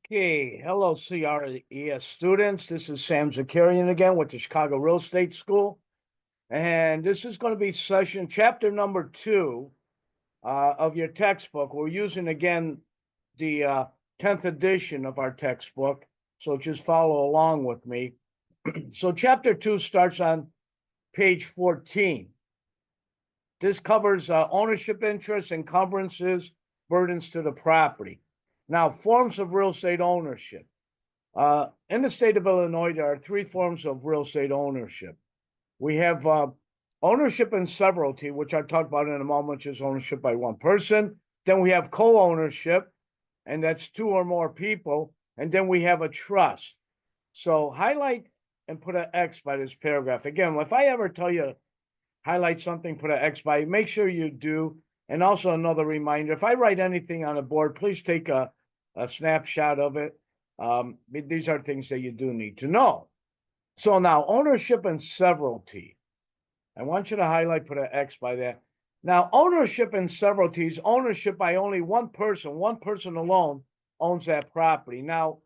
Okay, hello CRES students. This is Sam Zakarian again with the Chicago Real Estate School. And this is going to be chapter number 2 of your textbook. We're using again the 10th edition of our textbook. So just follow along with me. So chapter 2 starts on page 14. This covers ownership interests, encumbrances, burdens to the property. Now, forms of real estate ownership. In the state of Illinois, there are 3 forms of real estate ownership. We have ownership in severalty, which I'll talk about in a moment, which is ownership by one person. Then we have co-ownership, and that's 2 or more people. And then we have a trust. So highlight and put an X by this paragraph. Again, if I ever tell you highlight something, put an X by it, make sure you do. And also another reminder, if I write anything on a board, please take a snapshot of it. These are things that you do need to know. So now ownership and severalty. I want you to highlight, put an X by that. Now, ownership and severalty is ownership by only one person alone owns that property. Now,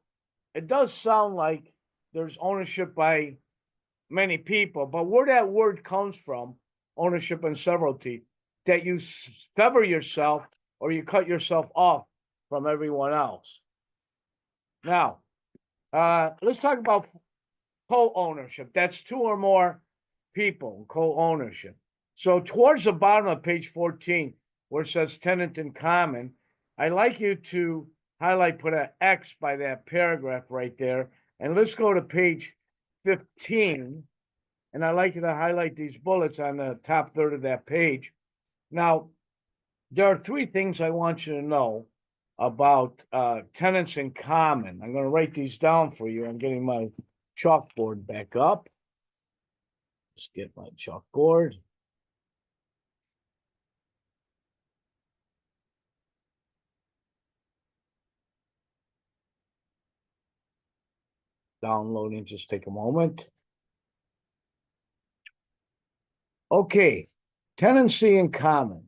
it does sound like there's ownership by many people, but where that word comes from, ownership and severalty, that you sever yourself or you cut yourself off from everyone else. Now, let's talk about co-ownership. That's 2 or more people, co-ownership. So towards the bottom of page 14, where it says tenant in common, I'd like you to highlight, put an X by that paragraph right there. And let's go to page 15. And I'd like you to highlight these bullets on the top third of that page. Now, there are 3 things I want you to know about tenants in common. I'm going to write these down for you. I'm getting my chalkboard back up. Let's get my chalkboard. Downloading, just take a moment. Okay, tenancy in common.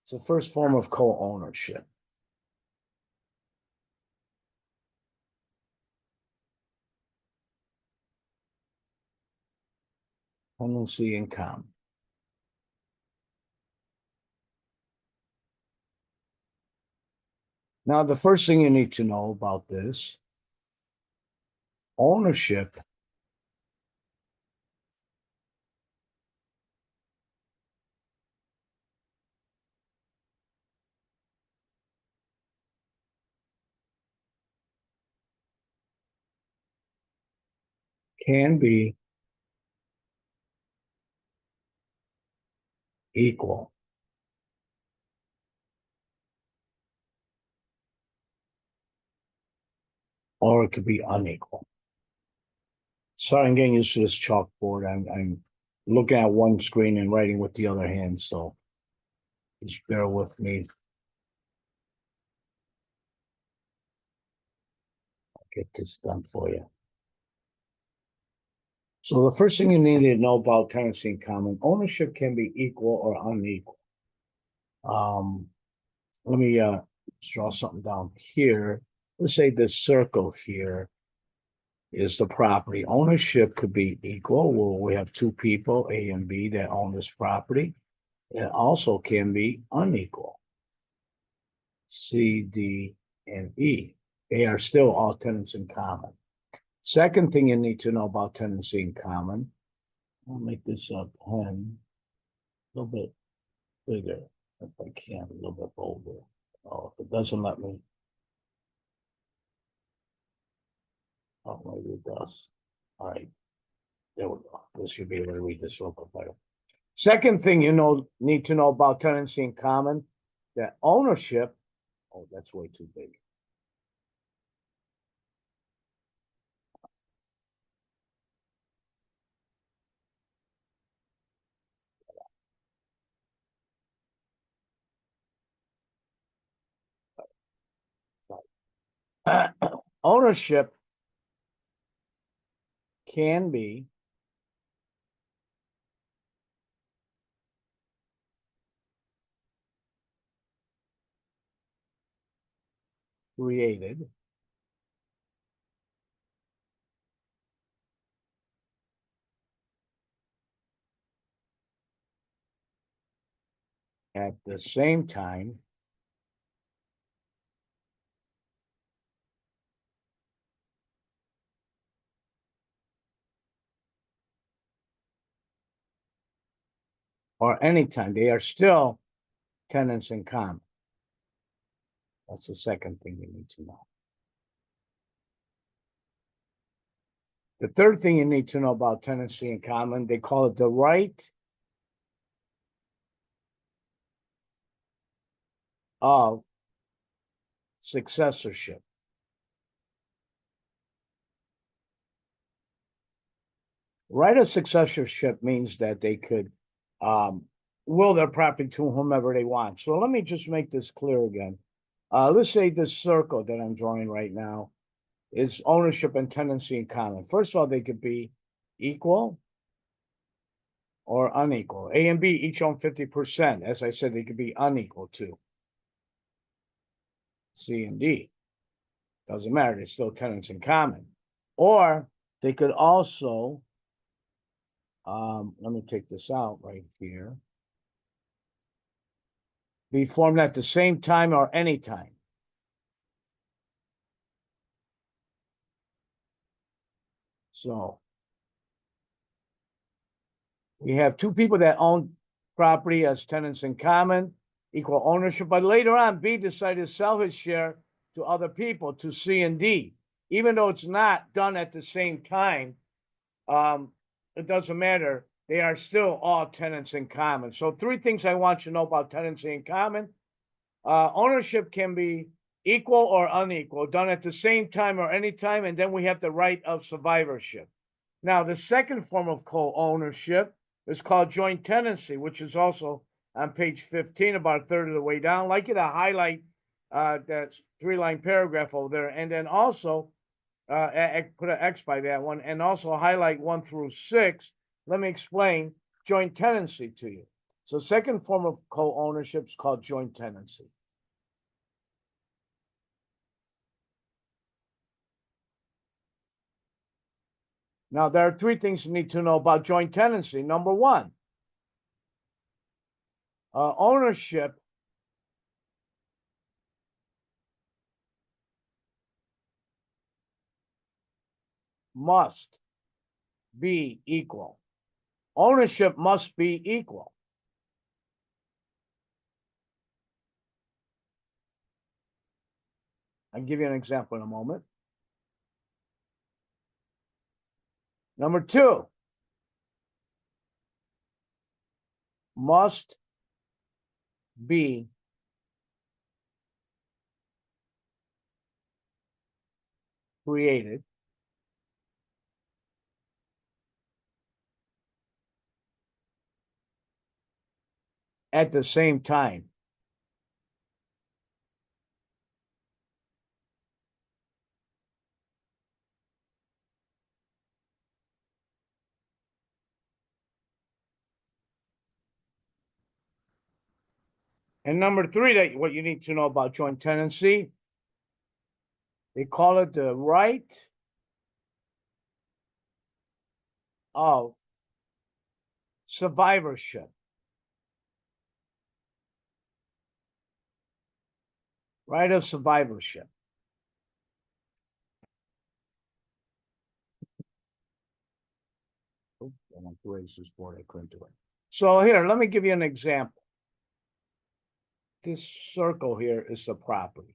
It's the first form of co-ownership. Tenancy in common. Now, the first thing you need to know about this, ownership can be equal or it could be unequal. Sorry, I'm getting used to this chalkboard. I'm looking at one screen and writing with the other hand, so just bear with me. I'll get this done for you. So the first thing you need to know about tenancy in common, ownership can be equal or unequal. Let me draw something down here. Let's say this circle here is the property. Ownership could be equal. Well, we have 2 people, A and B, that own this property. It also can be unequal. C, D, and E. They are still all tenants in common. Second thing you need to know about tenancy in common, I'll make this a pen a little bit bigger if I can, a little bit bolder. Oh, if it doesn't let me, oh, maybe it does. All right, there we go. This should be able to read this a little bit better. Second thing you need to know about tenancy in common, that ownership, oh, that's way too big. Ownership can be created at the same time or anytime they are still tenants in common. That's the second thing you need to know. The third thing you need to know about tenancy in common, they call it the right of successorship. Right of successorship means that they could will their property to whomever they want. So let me just make this clear again. Let's say this circle that I'm drawing right now is ownership and tenancy in common. First of all, they could be equal or unequal. A and B each own 50%. As I said, they could be unequal too. C and D. Doesn't matter, they're still tenants in common. Or they could also, let me take this out right here, be formed at the same time or any time. So we have two people that own property as tenants in common, equal ownership, but later on, B decided to sell his share to other people, to C and D. Even though it's not done at the same time, it doesn't matter. They are still all tenants in common. So three things I want you to know about tenancy in common. Ownership can be equal or unequal, done at the same time or any time, and then we have the right of survivorship. Now, the second form of co-ownership is called joint tenancy, which is also on page 15, about a third of the way down. I'd like you to highlight that three-line paragraph over there, and then also put an X by that one, and also highlight 1 through 6. Let me explain joint tenancy to you. So second form of co-ownership is called joint tenancy. Now, there are three things you need to know about joint tenancy. Number one, ownership must be equal. Ownership must be equal. I'll give you an example in a moment. Number two, must be created at the same time. And number three, that what you need to know about joint tenancy, they call it the right of survivorship. Right of survivorship. Oops, I want to raise this board, I couldn't do it. So here, let me give you an example. This circle here is the property.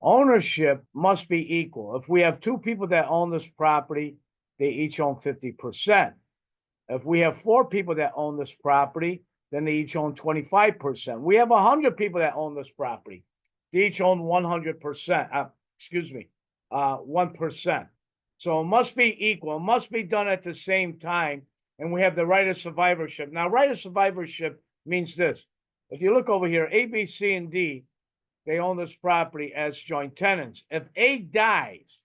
Ownership must be equal. If we have two people that own this property, they each own 50%. If we have four people that own this property, then they each own 25%. We have 100 people that own this property. They each own 100%. 1%. So it must be equal. It must be done at the same time. And we have the right of survivorship. Now, right of survivorship means this. If you look over here, A, B, C, and D, they own this property as joint tenants. If A dies,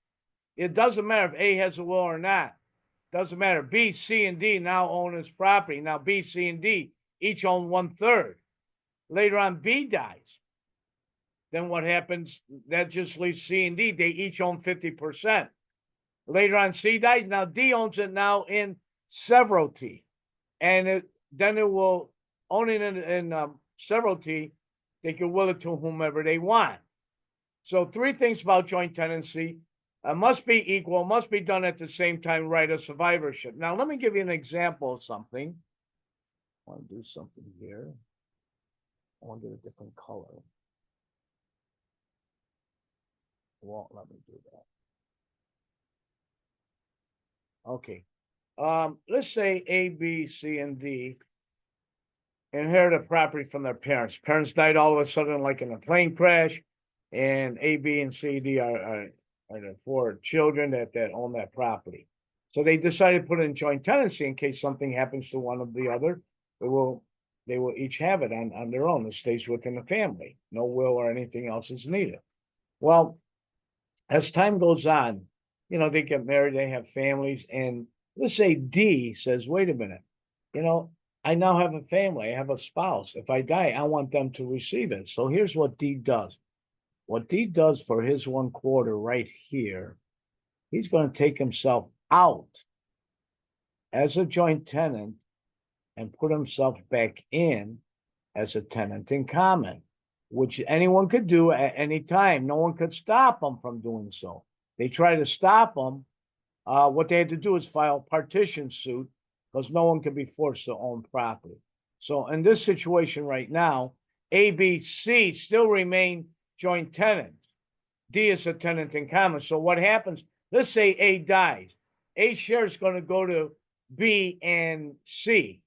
it doesn't matter if A has a will or not. Doesn't matter. B, C, and D now own this property. Now B, C, and D each own 1/3. Later on, B dies. Then what happens? That just leaves C and D. They each own 50%. Later on, C dies. Now D owns it now in severalty. And then it will own it in severalty, they can will it to whomever they want. So 3 things about joint tenancy. Must be equal, must be done at the same time, right of survivorship. Now, let me give you an example of something. I want to do something here. I want to get a different color. Won't let me do that. Okay. Let's say A, B, C, and D inherited property from their parents. Parents died all of a sudden, like in a plane crash, and A, B, and C, D are the 4 children that own that property. So they decided to put it in joint tenancy in case something happens to one of the other. They will each have it on their own. It stays within the family. No will or anything else is needed. Well, as time goes on, they get married, they have families, and let's say D says, wait a minute, I now have a family, I have a spouse. If I die, I want them to receive it. So here's what D does. What D does for his 1/4 right here, he's going to take himself out as a joint tenant and put himself back in as a tenant in common, which anyone could do at any time. No one could stop them from doing so. They try to stop them. What they had to do is file a partition suit because no one can be forced to own property. So in this situation right now, A, B, C still remain joint tenants. D is a tenant in common. So what happens? Let's say A dies. A share is going to go to B and C.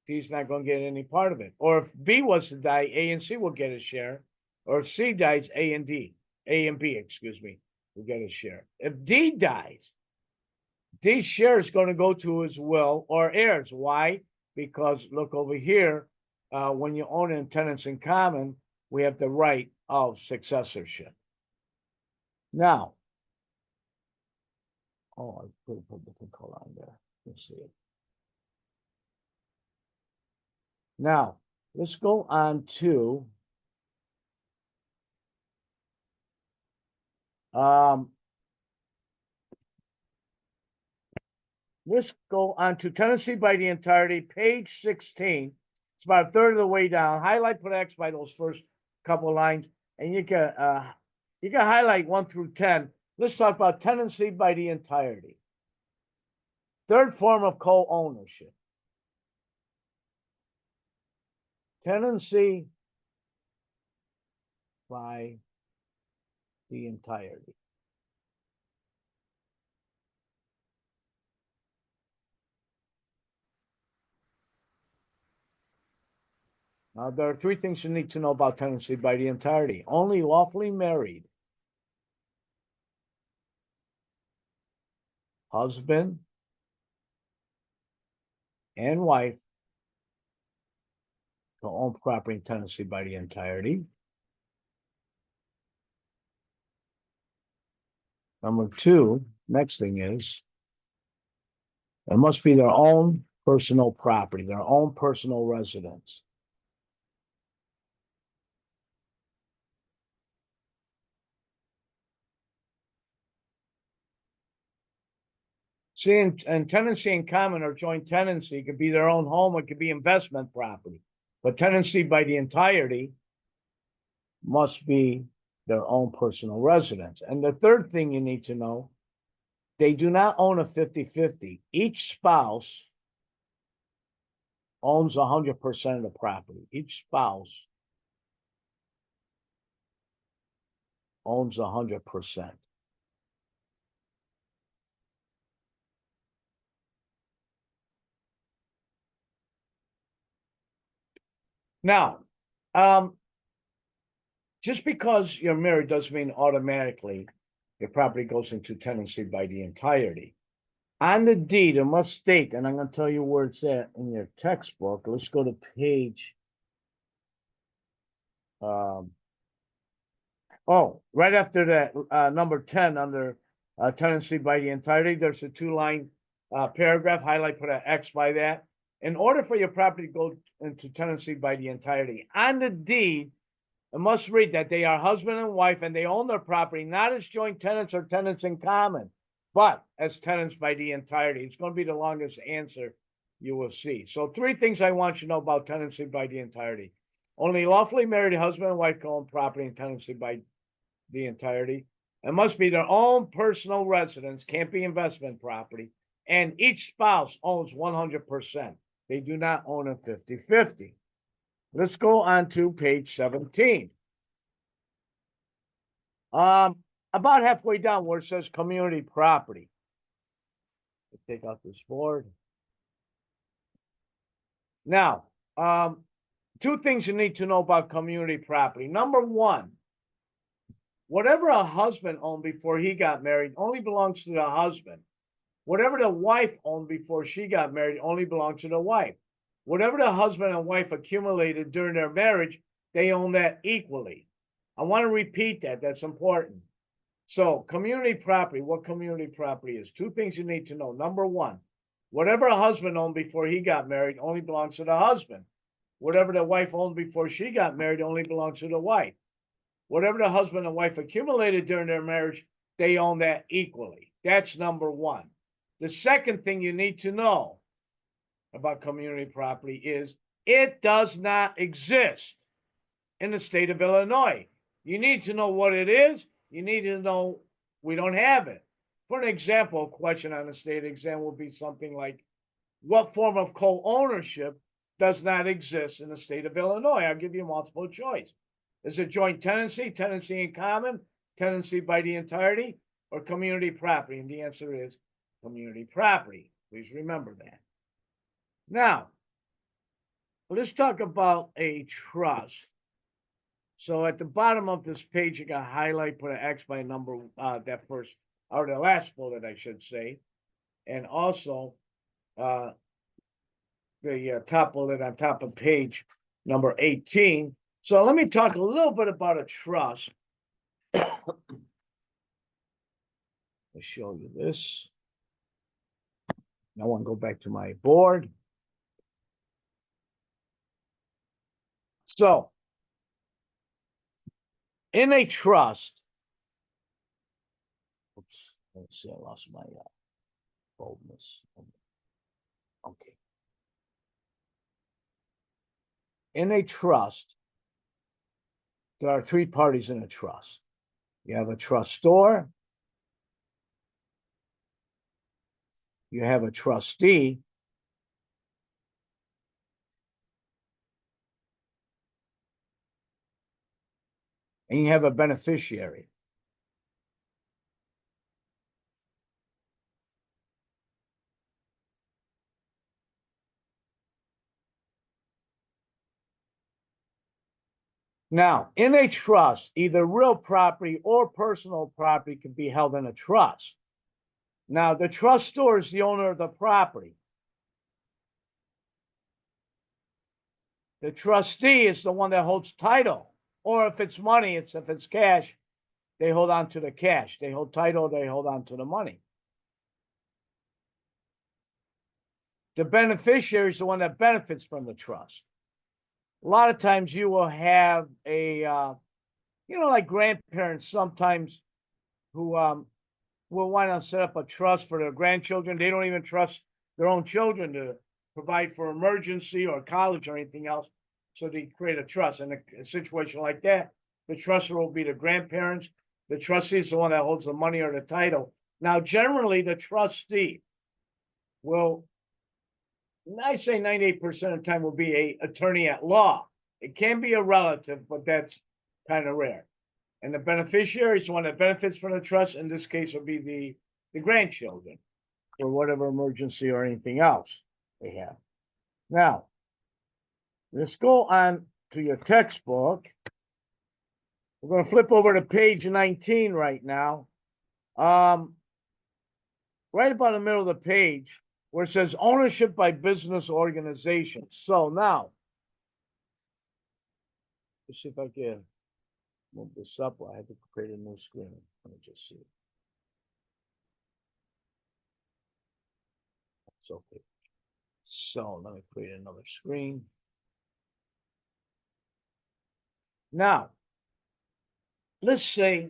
D's not going to get any part of it. Or if B was to die, A and C will get a share. Or if C dies, A and B, will get a share. If D dies, D's share is going to go to his will or heirs. Why? Because look over here, when you own in tenants in common, we have the right of successorship. Now, I put a different color on there. Let's see it. Now, let's go on to let's go on to tenancy by the entirety, page 16. It's about a third of the way down. Highlight, put X by those first couple of lines, and you can highlight 1 through 10. Let's talk about tenancy by the entirety. Third form of co-ownership. Tenancy by the entirety. Now, there are 3 things you need to know about tenancy by the entirety. Only lawfully married husband and wife to own property in tenancy by the entirety. Number 2, next thing is, it must be their own personal property, their own personal residence. See, and tenancy in common or joint tenancy could be their own home, it could be investment property. But tenancy by the entirety must be their own personal residence. And the third thing you need to know, they do not own a 50-50. Each spouse owns 100% of the property. Each spouse owns 100%. Now, just because you're married doesn't mean automatically your property goes into tenancy by the entirety. On the deed, it must state, and I'm going to tell you where it's at in your textbook. Let's go to page. Right after that, number 10 under tenancy by the entirety, there's a 2-line paragraph. Highlight, put an X by that. In order for your property to go into tenancy by the entirety, on the deed, it must read that they are husband and wife and they own their property, not as joint tenants or tenants in common, but as tenants by the entirety. It's going to be the longest answer you will see. So 3 things I want you to know about tenancy by the entirety. Only lawfully married husband and wife can own property and tenancy by the entirety. It must be their own personal residence, can't be investment property, and each spouse owns 100%. They do not own a 50-50. Let's go on to page 17. About halfway down where it says community property. Let's take out this board. Now, two things you need to know about community property. Number one, whatever a husband owned before he got married only belongs to the husband. Whatever the wife owned before she got married only belongs to the wife. Whatever the husband and wife accumulated during their marriage, they own that equally. I want to repeat that. That's important. So, community property, what community property is? Two things you need to know. Number one, whatever a husband owned before he got married only belongs to the husband. Whatever the wife owned before she got married only belongs to the wife. Whatever the husband and wife accumulated during their marriage, they own that equally. That's number one. The second thing you need to know about community property is it does not exist in the state of Illinois. You need to know what it is. You need to know we don't have it. For an example, a question on the state exam will be something like, what form of co-ownership does not exist in the state of Illinois? I'll give you multiple choice. Is it joint tenancy, tenancy in common, tenancy by the entirety, or community property? And the answer is community property. Please remember that. Now, let's talk about a trust. So at the bottom of this page, you got highlight, put an X by number, that first, or the last bullet, I should say. And also, the top bullet on top of page number 18. So let me talk a little bit about a trust. I'll show you this. I want to go back to my board. So, in a trust, oops, let's see, I lost my boldness. Okay. In a trust, there are three parties in a trust. You have a trustor, you have a trustee, and you have a beneficiary. Now, in a trust, either real property or personal property can be held in a trust. Now, the trustor is the owner of the property. The trustee is the one that holds title. Or if it's money, if it's cash, they hold on to the cash. They hold title, they hold on to the money. The beneficiary is the one that benefits from the trust. A lot of times you will have a, like grandparents sometimes who will want to set up a trust for their grandchildren. They don't even trust their own children to provide for emergency or college or anything else. So they create a trust. In a situation like that, the trustor will be the grandparents. The trustee is the one that holds the money or the title. Now, generally, the trustee will, I say 98% of the time, will be an attorney at law. It can be a relative, but that's kind of rare. And the beneficiary is the one that benefits from the trust. In this case, will be the grandchildren for whatever emergency or anything else they have. Now, let's go on to your textbook. We're going to flip over to page 19 right now. Right about the middle of the page where it says ownership by business organizations. So now, let's see if I can move this up. I had to create a new screen. Let me just see. It's okay. So let me create another screen. Now, let's say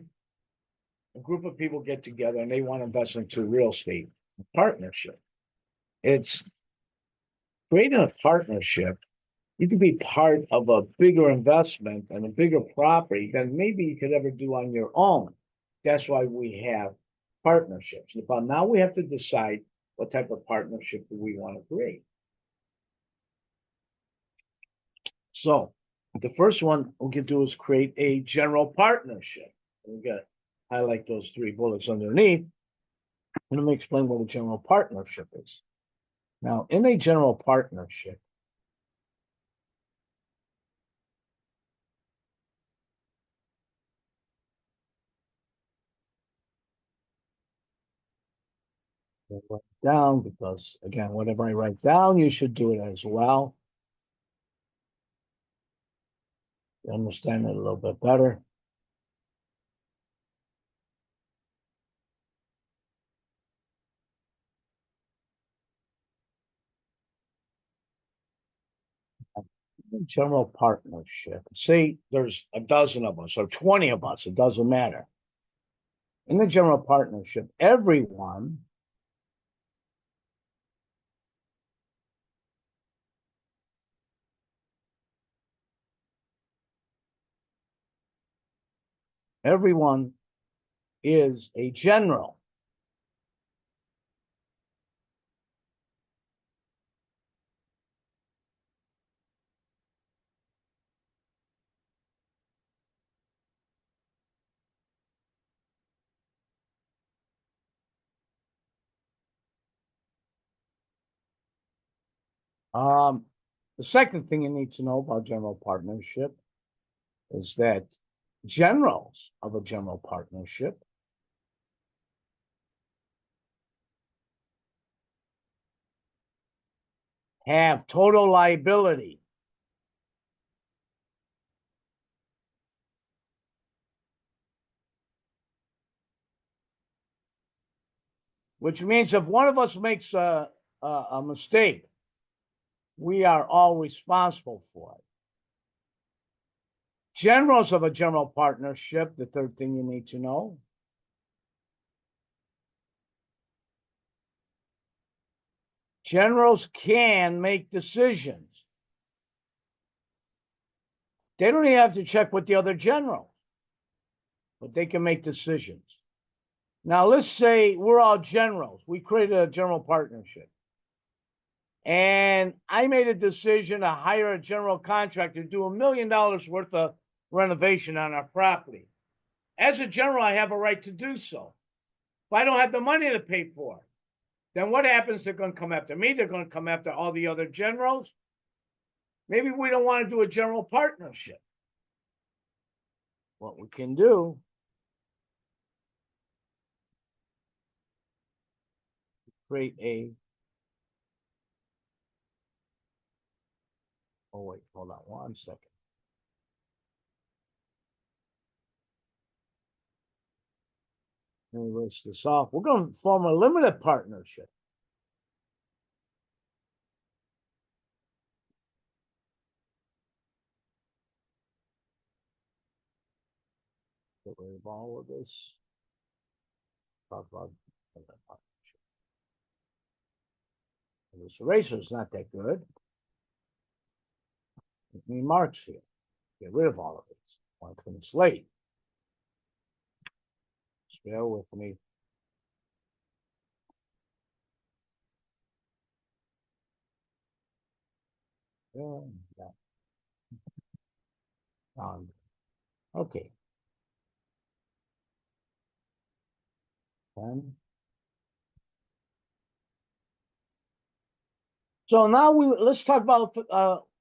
a group of people get together and they want to invest into real estate partnership. It's creating a partnership You could be part of a bigger investment and a bigger property than maybe you could ever do on your own. That's why we have partnerships. But now we have to decide what type of partnership do we want to create. So the first one we can do is create a general partnership. We got to highlight those three bullets underneath. Let me explain what a general partnership is. Now, in a general partnership, we'll write down because, again, whatever I write down, you should do it as well. You understand it a little bit better. General partnership. Say there's a dozen of us or 20 of us, it doesn't matter. In the general partnership, everyone is a general. The second thing you need to know about general partnership is that generals of a general partnership have total liability. Which means if one of us makes a mistake, we are all responsible for it. Generals of a general partnership, the third thing you need to know, generals can make decisions. They don't even have to check with the other generals, but they can make decisions. Now, let's say we're all generals. We created a general partnership. And I made a decision to hire a general contractor to do $1 million worth of renovation on our property. As a general, I have a right to do so. If I don't have the money to pay for it, then what happens? They're going to come after me. They're going to come after all the other generals. Maybe we don't want to do a general partnership. What we can do, create a, oh wait, hold on 1 second. Let me list this off. We're going to form a limited partnership. Get rid of all of this. Talk about limited partnership. And this eraser is not that good. Give me marks here. Get rid of all of this. On a clean slate. Just bear with me. Yeah. Okay. 10. So now let's talk about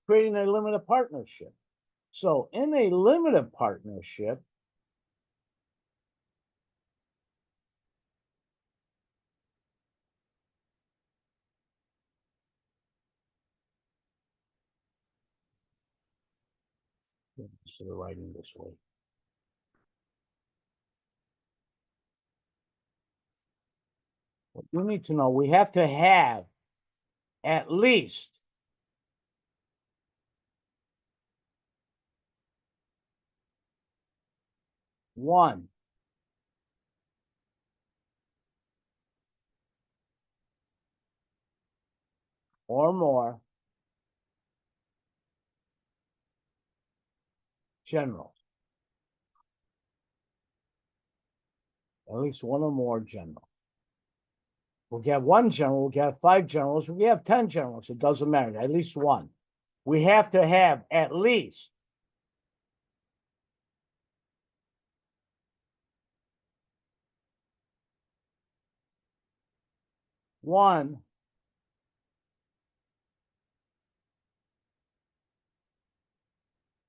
creating a limited partnership. So in a limited partnership, instead of writing this way. What you need to know, we have to have at least one or more Generals. At least one or more generals. We'll get one general, we'll get 5 generals, we have 10 generals. It doesn't matter, at least one. We have to have at least one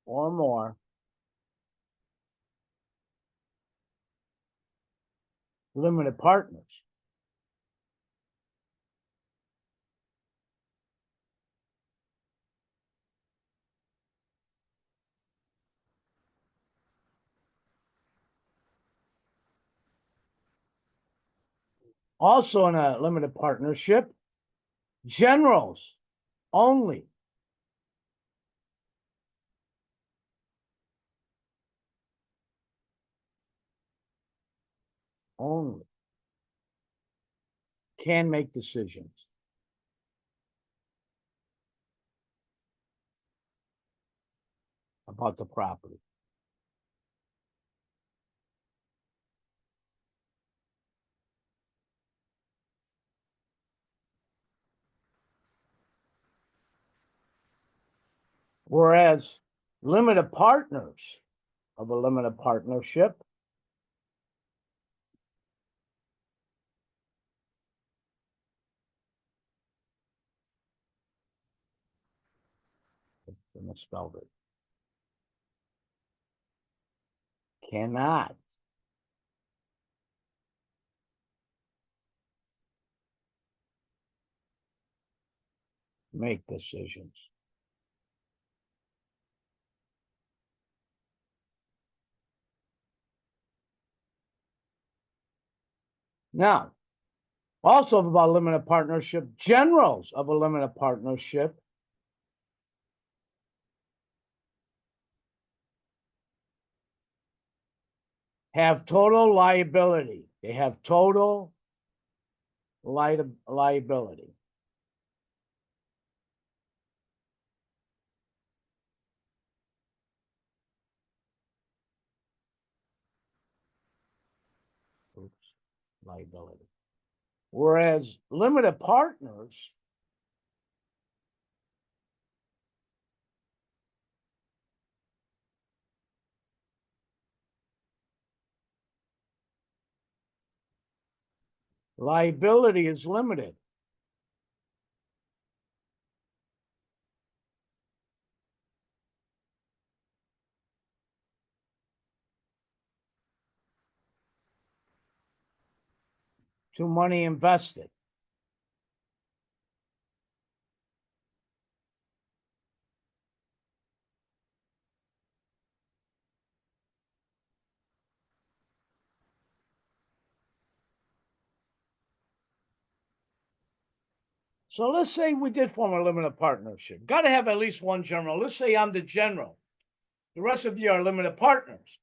or more limited partners. Also in a limited partnership, generals only. Only can make decisions about the property. Whereas limited partners of a limited partnership I misspelled it. Cannot make decisions. Now, also about limited partnership, generals of a limited partnership have total liability. They have total liability. Oops, liability. Whereas limited partners liability is limited. To money invested. So let's say we did form a limited partnership. Got to have at least one general. Let's say I'm the general. The rest of you are limited partners.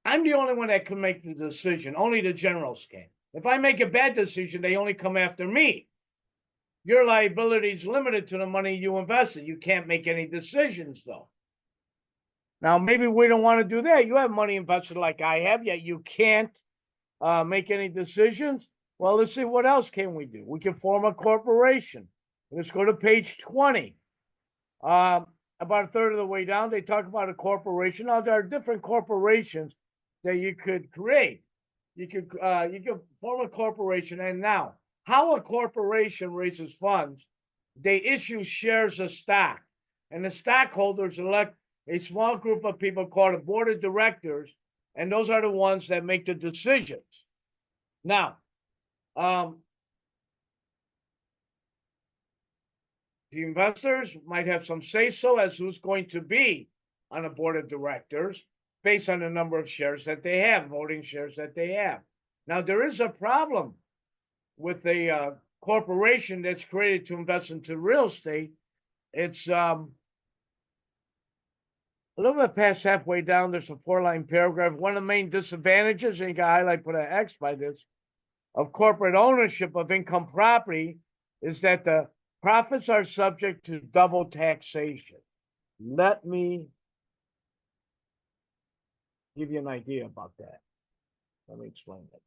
I'm the only one that can make the decision. Only the generals can. If I make a bad decision, they only come after me. Your liability is limited to the money you invested. You can't make any decisions, though. Now, maybe we don't want to do that. You have money invested like I have, yet you can't make any decisions. Well, let's see, what else can we do? We can form a corporation. Let's go to page 20. About a third of the way down, they talk about a corporation. Now, there are different corporations that you could create. You could form a corporation. And now, how a corporation raises funds, they issue shares of stock. And the stockholders elect a small group of people called a board of directors. And those are the ones that make the decisions. Now, the investors might have some say-so as who's going to be on a board of directors based on the number of shares that they have, voting shares that they have. Now, there is a problem with a corporation that's created to invest into real estate. It's a little bit past halfway down. There's a 4-line paragraph. One of the main disadvantages, and you can highlight, put an X by this, of corporate ownership of income property is that the profits are subject to double taxation. Let me give you an idea about that. Let me explain that.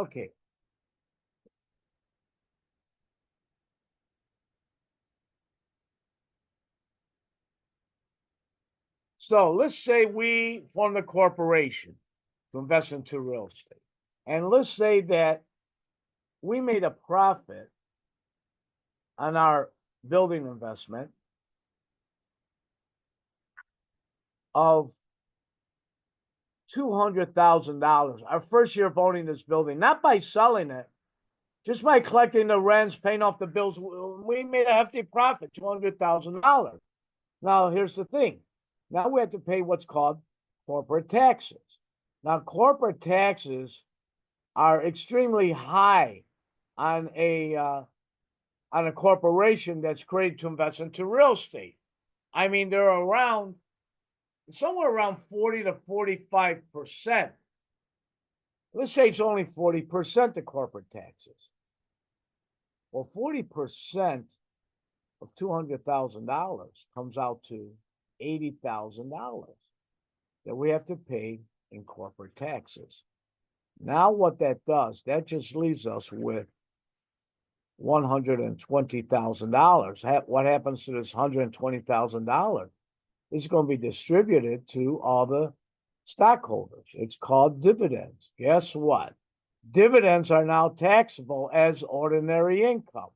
Okay. So let's say we formed a corporation to invest into real estate. And let's say that we made a profit on our building investment of $200,000. Our first year of owning this building, not by selling it, just by collecting the rents, paying off the bills. We made a hefty profit, $200,000. Now, here's the thing. Now we have to pay what's called corporate taxes. Now, corporate taxes are extremely high on a corporation that's created to invest into real estate. I mean, they're around somewhere around 40 to 45%. Let's say it's only 40% of corporate taxes. Well, 40% of $200,000 comes out to $80,000 that we have to pay in corporate taxes. Now, what that does, that just leaves us with $120,000. What happens to this $120,000? It's going to be distributed to all the stockholders. It's called dividends. Guess what? Dividends are now taxable as ordinary income.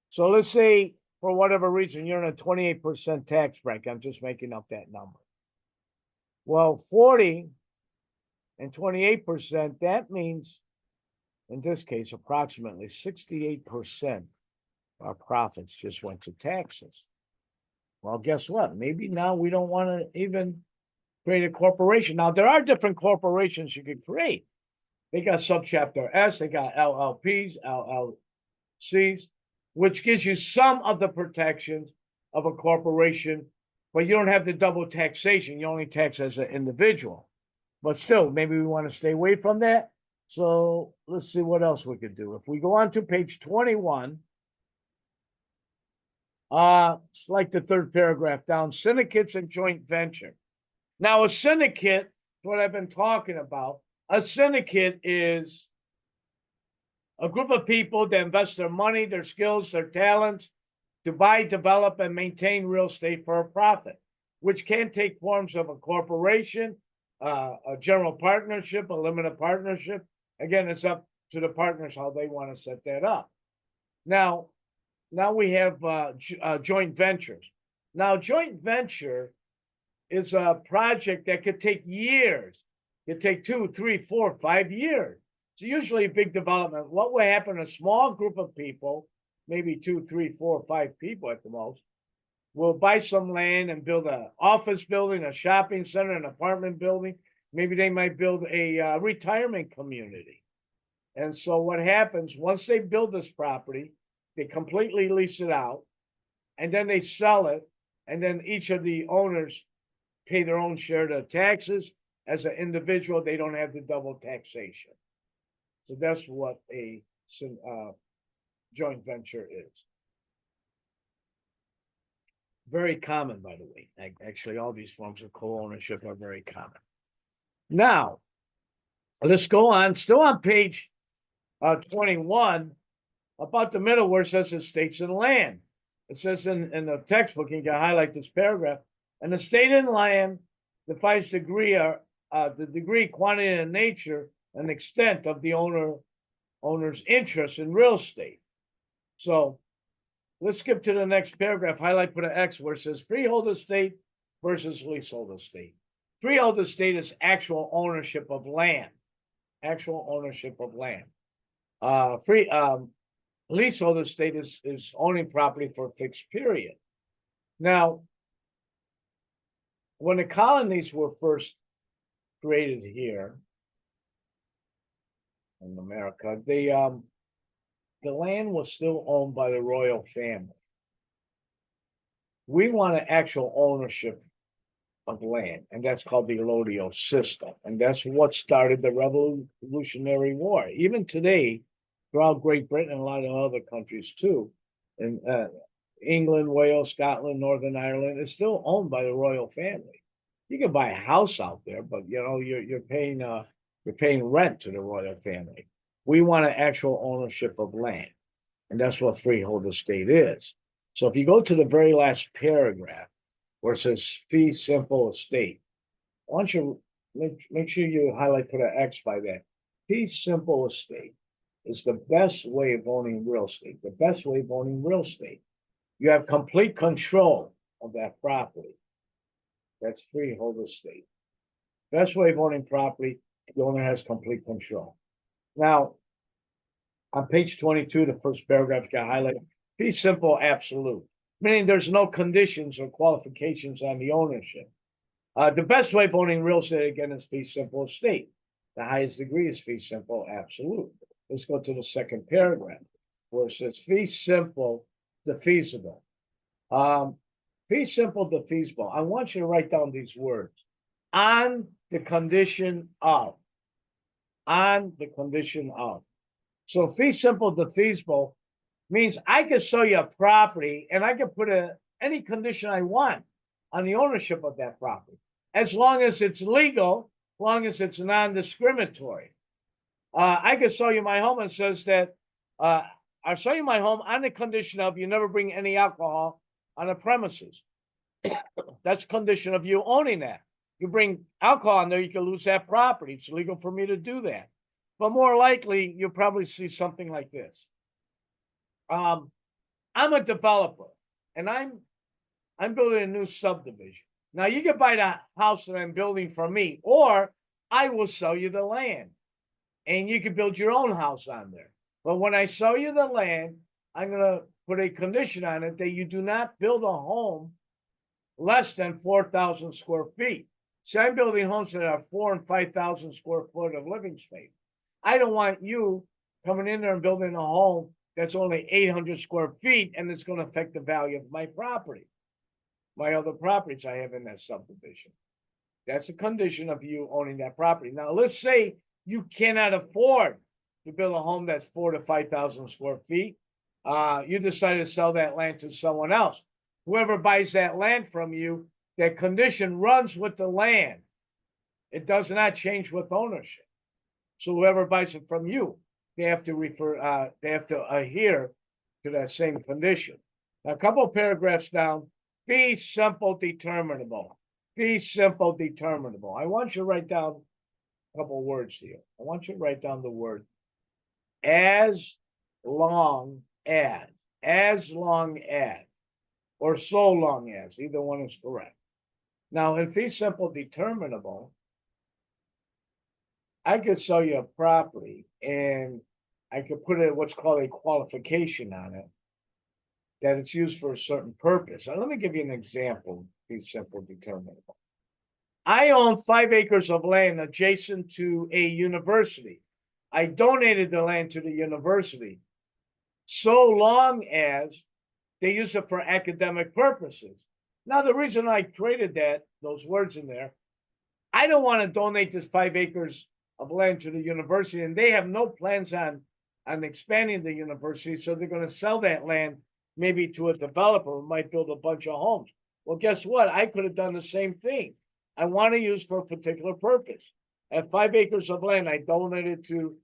So let's say, for whatever reason, you're in a 28% tax bracket. I'm just making up that number. Well, 40 and 28%, that means, in this case, approximately 68% of our profits just went to taxes. Well, guess what? Maybe now we don't want to even create a corporation. Now, there are different corporations you could create. They got subchapter S, they got LLPs, LLCs, which gives you some of the protections of a corporation, but you don't have the double taxation. You only tax as an individual. But still, maybe we want to stay away from that. So let's see what else we could do. If we go on to page 21, it's like the third paragraph down, syndicates and joint venture. Now, a syndicate, what I've been talking about, a syndicate is a group of people that invest their money, their skills, their talents to buy, develop, and maintain real estate for a profit, which can take forms of a corporation, a general partnership, a limited partnership. Again, it's up to the partners how they want to set that up. Now we have joint ventures. Now, joint venture is a project that could take years. It could take 2, 3, 4, 5 years. It's usually a big development. What will happen, a small group of people, maybe 2, 3, 4, 5 people at the most, will buy some land and build an office building, a shopping center, an apartment building. Maybe they might build a retirement community. And so what happens, once they build this property, they completely lease it out, and then they sell it, and then each of the owners pay their own share of taxes. As an individual, they don't have the double taxation. So that's what a joint venture is. Very common, by the way. Actually, all these forms of co-ownership are very common. Now, let's go on. Still on page 21, about the middle where it says estates and land. It says in the textbook, you can highlight this paragraph, an estate and land defines the degree, quantity, and nature and extent of the owner's interest in real estate. So let's skip to the next paragraph, highlight put an X where it says freehold estate versus leasehold estate. Freehold estate is actual ownership of land. Actual ownership of land. Leasehold estate is owning property for a fixed period. Now, when the colonies were first created here in America, the land was still owned by the royal family. We want an actual ownership of land, and that's called the allodial system. And that's what started the Revolutionary War. Even today, throughout Great Britain and a lot of other countries too, in England, Wales, Scotland, Northern Ireland, is still owned by the royal family. You can buy a house out there, but you know, you're paying rent to the royal family. We want an actual ownership of land, and that's what freehold estate is. So if you go to the very last paragraph where it says fee simple estate, I want you make sure you highlight, put an X by that. Fee simple estate is the best way of owning real estate. The best way of owning real estate. You have complete control of that property. That's freehold estate. Best way of owning property, the owner has complete control. Now, on page 22, the first paragraph got highlighted. Fee simple absolute, meaning there's no conditions or qualifications on the ownership. The best way of owning real estate, again, is fee simple estate. The highest degree is fee simple absolute. Let's go to the second paragraph where it says fee simple defeasible. Fee simple defeasible. I want you to write down these words. On the condition of. On the condition of. So fee simple defeasible means I can sell you a property and I can put any condition I want on the ownership of that property, as long as it's legal, as long as it's non-discriminatory. I can sell you my home and says that I'll sell you my home on the condition of you never bring any alcohol on the premises. That's a condition of you owning that. You bring alcohol in there, you can lose that property. It's legal for me to do that. But more likely, you'll probably see something like this. I'm a developer, and I'm building a new subdivision. Now you can buy the house that I'm building from me, or I will sell you the land, and you can build your own house on there. But when I sell you the land, I'm going to put a condition on it that you do not build a home less than 4,000 square feet. See, I'm building homes that are 4,000 and 5,000 square foot of living space. I don't want you coming in there and building a home that's only 800 square feet and it's going to affect the value of my property, my other properties I have in that subdivision. That's a condition of you owning that property. Now, let's say you cannot afford to build a home that's 4,000 to 5,000 square feet. You decide to sell that land to someone else. Whoever buys that land from you, that condition runs with the land. It does not change with ownership. So whoever buys it from you, they have to adhere to that same condition. Now, a couple of paragraphs down, fee simple determinable. Fee simple determinable. I want you to write down a couple of words here. I want you to write down the word as long as, or so long as. Either one is correct. Now, in fee simple determinable, I could sell you a property and I could put what's called a qualification on it that it's used for a certain purpose. Now, let me give you an example. Fee simple determinable. I own 5 acres of land adjacent to a university. I donated the land to the university so long as they use it for academic purposes. Now, the reason I created those words in there, I don't want to donate this 5 acres of land to the university, and they have no plans on expanding the university, so they're going to sell that land maybe to a developer who might build a bunch of homes. Well, guess what? I could have done the same thing. I want to use for a particular purpose. At 5 acres of land, I donated to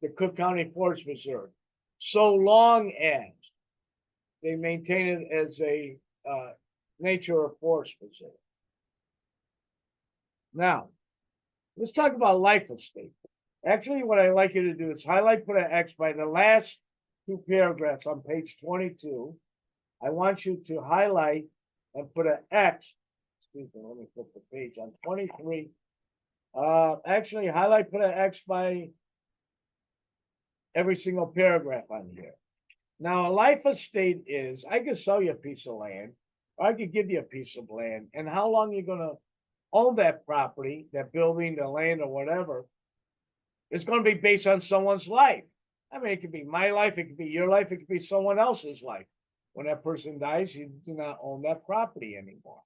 the Cook County Forest Reserve, so long as they maintain it as a nature or forest reserve. Now, let's talk about life estate. Actually, what I like you to do is highlight, put an X by the last 2 paragraphs on page 22. I want you to highlight and put an X. Excuse me, let me flip the page on 23. Actually, highlight, put an X by every single paragraph on here. Now, a life estate is, I could sell you a piece of land, or I could give you a piece of land, and how long you're going to own that property, that building, the land, or whatever, it's going to be based on someone's life. I mean, it could be my life, it could be your life, it could be someone else's life. When that person dies, you do not own that property anymore.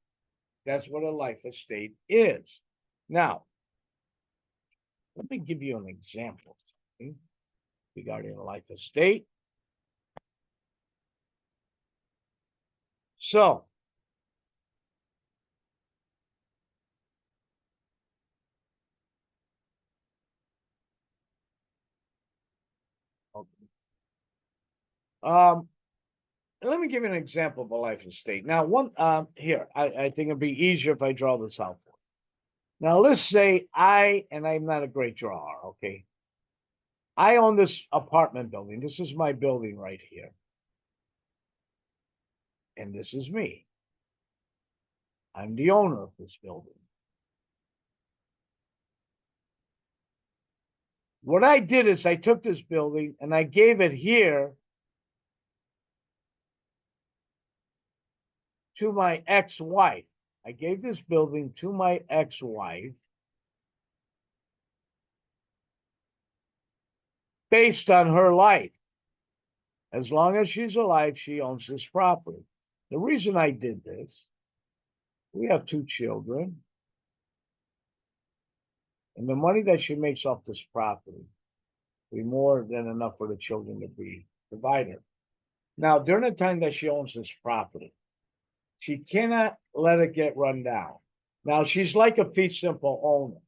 That's what a life estate is. Now, let me give you an example regarding a life estate. So, Okay. Um, let me give you an example of a life estate. Now, here, I think it'd be easier if I draw this out for you. Now, let's say and I'm not a great drawer, okay? I own this apartment building. This is my building right here. And this is me. I'm the owner of this building. What I did is I took this building and I gave it here to my ex-wife. I gave this building to my ex-wife based on her life. As long as she's alive, she owns this property. The reason I did this, we have 2 children, and the money that she makes off this property will be more than enough for the children to be provided. Now, during the time that she owns this property, she cannot let it get run down. Now, she's like a fee simple owner.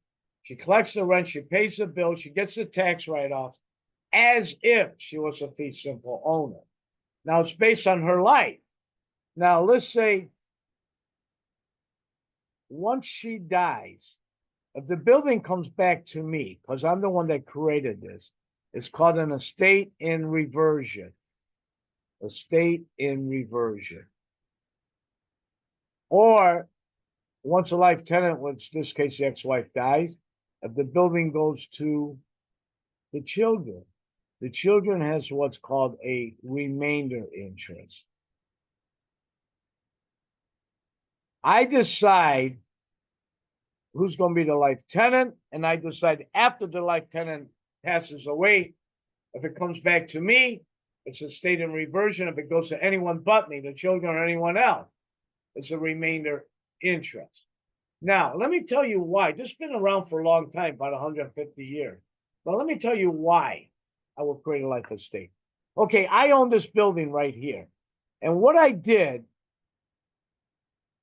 She collects the rent, she pays the bill, she gets the tax write-off as if she was a fee simple owner. Now, it's based on her life. Now, let's say once she dies, if the building comes back to me, because I'm the one that created this, it's called an estate in reversion. Estate in reversion. Or once a life tenant, which in this case the ex-wife dies, if the building goes to the children has what's called a remainder interest. I decide who's going to be the life tenant, and I decide after the life tenant passes away, if it comes back to me, it's a state in reversion. If it goes to anyone but me, the children or anyone else, it's a remainder interest. Now, let me tell you why. This has been around for a long time, about 150 years. But let me tell you why I will create a life estate. Okay, I own this building right here. And what I did,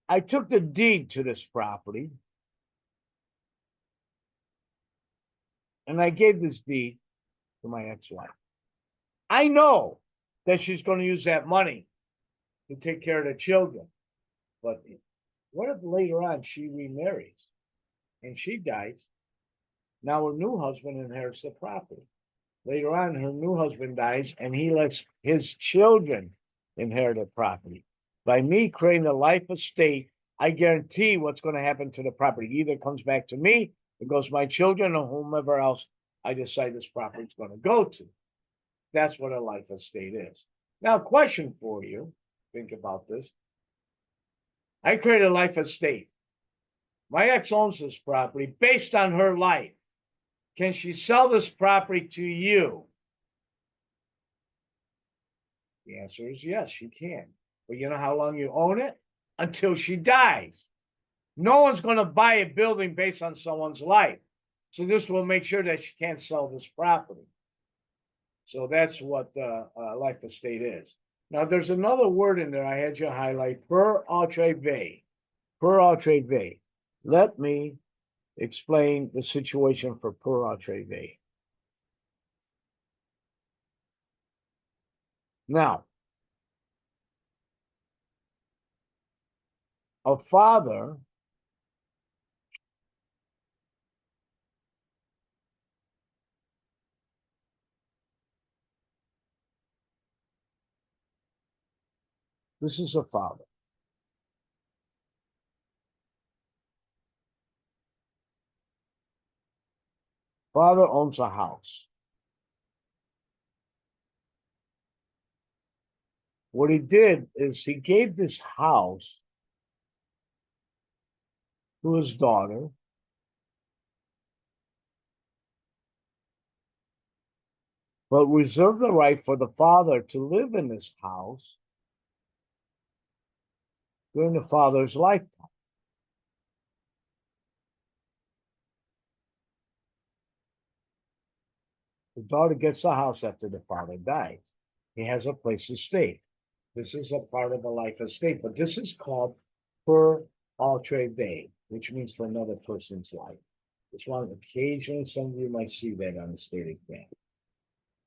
I took the deed to this property and I gave this deed to my ex-wife. I know that she's going to use that money to take care of the children. But what if later on she remarries and she dies? Now her new husband inherits the property. Later on, her new husband dies and he lets his children inherit the property. By me creating a life estate, I guarantee what's going to happen to the property. Either it comes back to me, it goes to my children, or whomever else I decide this property is going to go to. That's what a life estate is. Now, question for you. Think about this. I created a life estate. My ex owns this property based on her life. Can she sell this property to you? The answer is yes, she can. But you know how long you own it? Until she dies. No one's going to buy a building based on someone's life. So this will make sure that she can't sell this property. So that's what life estate is. Now, there's another word in there I had you highlight, per autre ve. Per autre ve. Let me explain the situation for per autre ve. Now, a father this is a father. Father owns a house. What he did is he gave this house to his daughter, but reserved the right for the father to live in this house during the father's lifetime. The daughter gets the house after the father dies. He has a place to stay. This is a part of a life estate, but this is called per altre ve, which means for another person's life. This one, occasionally, some of you might see that on the state exam.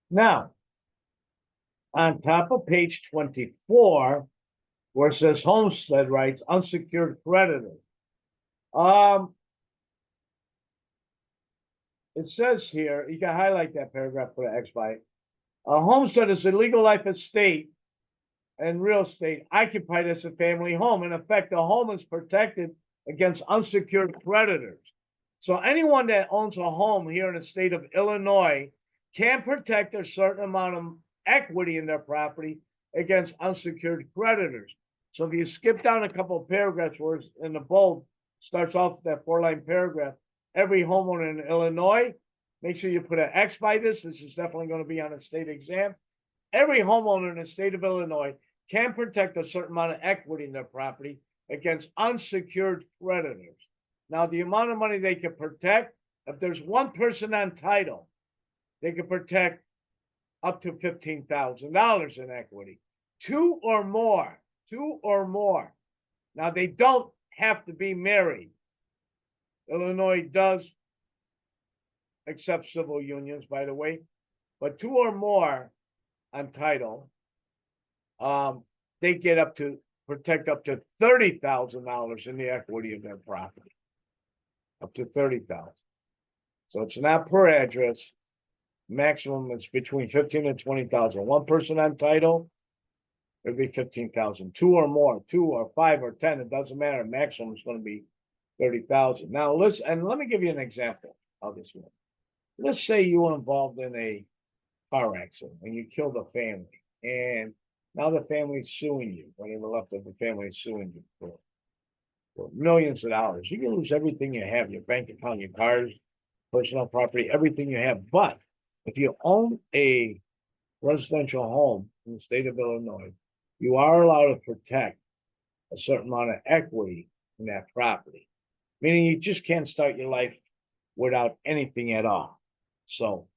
Now, on top of page 24, where it says homestead rights, unsecured creditors. It says here, you can highlight that paragraph, put an X by it. A homestead is a legal life estate and real estate occupied as a family home. In effect, the home is protected against unsecured creditors. So anyone that owns a home here in the state of Illinois can protect a certain amount of equity in their property against unsecured creditors. So if you skip down a couple of paragraphs where it's in the bold, starts off that 4-line paragraph, every homeowner in Illinois, make sure you put an X by this. This is definitely going to be on a state exam. Every homeowner in the state of Illinois can protect a certain amount of equity in their property against unsecured creditors. Now, the amount of money they can protect, if there's one person on title, they can protect up to $15,000 in equity. Two or more. Now, they don't have to be married. Illinois does accept civil unions, by the way, but 2 or more on title, they get up to protect up to $30,000 in the equity of their property. Up to $30,000. So it's not per address. Maximum it's between 15 and 20,000. One person on title, it'd be 15,000. 2 or more, 2 or 5 or 10, it doesn't matter. Maximum is going to be 30,000. Now listen, and let me give you an example of this one. Let's say you were involved in a car accident and you killed a family, and now the family's suing you. Whatever left of the family is suing you for millions of dollars. You can lose everything you have, your bank account, your cars, personal property, everything you have. But if you own a residential home in the state of Illinois, you are allowed to protect a certain amount of equity in that property, meaning you just can't start your life without anything at all. So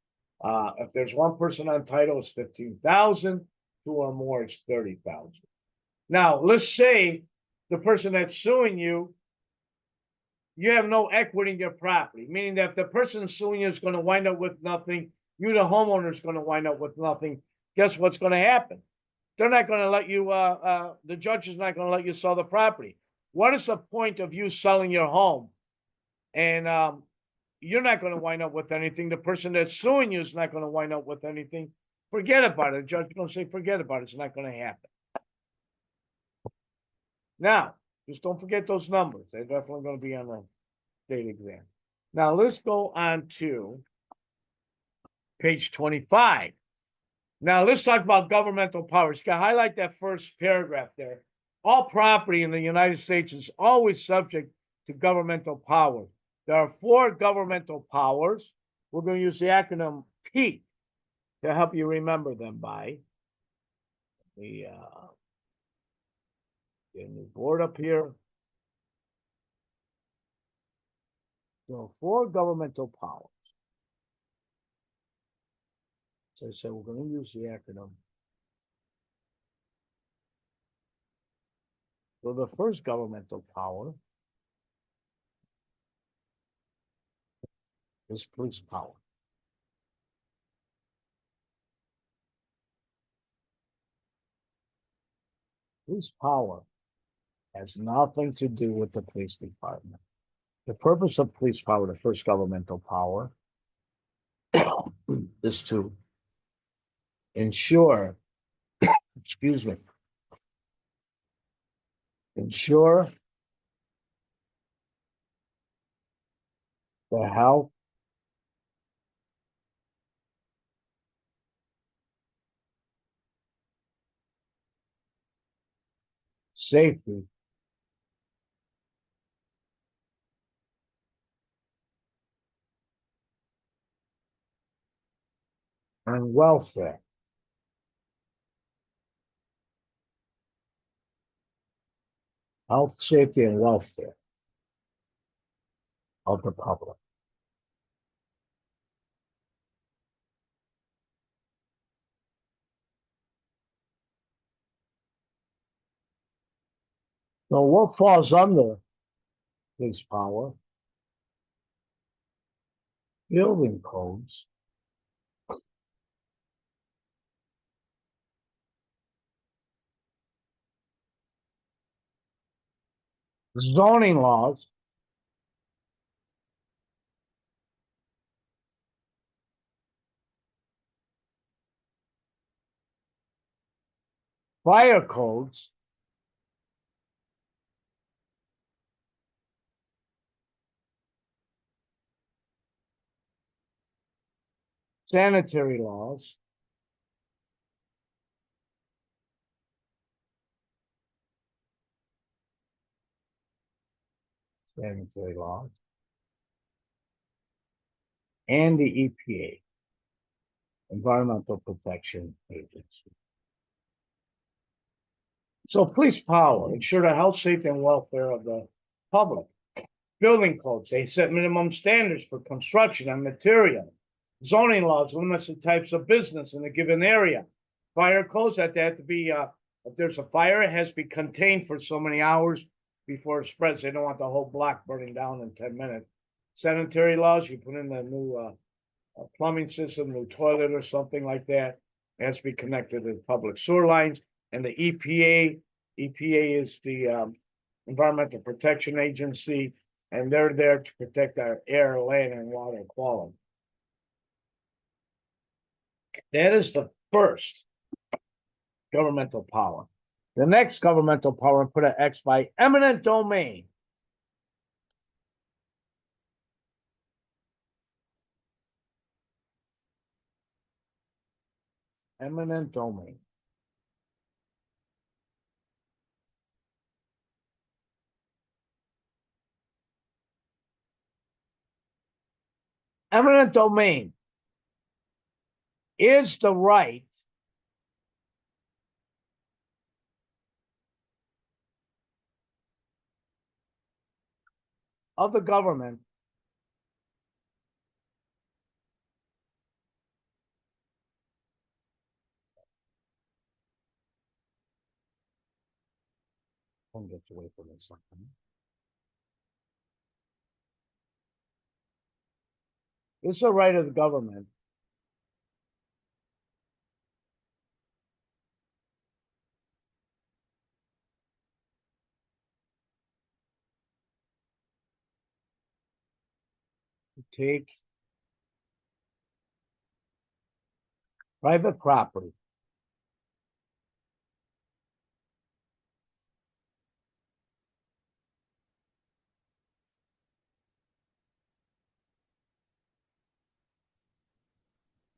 if there's one person on title, it's 15,000, 2 or more, it's 30,000. Now, let's say the person that's suing you, you have no equity in your property, meaning that if the person suing you is going to wind up with nothing, you, the homeowner, is going to wind up with nothing. Guess what's going to happen? They're not going to let you, the judge is not going to let you sell the property. What is the point of you selling your home? And you're not going to wind up with anything. The person that's suing you is not going to wind up with anything. Forget about it. The judge is going to say, forget about it. It's not going to happen. Now, just don't forget those numbers. They're definitely going to be on the state exam. Now, let's go on to page 25. Now, let's talk about governmental powers. You can highlight that first paragraph there. All property in the United States is always subject to governmental power. There are 4 governmental powers. We're going to use the acronym PEAK to help you remember them by. The get a new board up here. So 4 governmental powers. So I said we're going to use the acronym. So the first governmental power is police power. Police power has nothing to do with the police department. The purpose of police power, the first governmental power, is to ensure, excuse me, ensure the health, safety, and welfare health, safety, and welfare of the public. So what falls under police power? Building codes, zoning laws, fire codes, sanitary laws, sanitary laws, and the EPA, Environmental Protection Agency. So police power ensure the health, safety, and welfare of the public. Building codes, they set minimum standards for construction and material. Zoning laws limits the types of business in a given area. Fire codes that they have to be, if there's a fire, it has to be contained for so many hours before it spreads. They don't want the whole block burning down in 10 minutes. Sanitary laws, you put in a new plumbing system, new toilet or something like that. It has to be connected to public sewer lines. And the EPA is the Environmental Protection Agency, and they're there to protect our air, land, and water quality. That is the first governmental power. The next governmental power, put an X by eminent domain. Eminent domain. Eminent domain is the right of the government get away from this something. It's the right of the government to take private property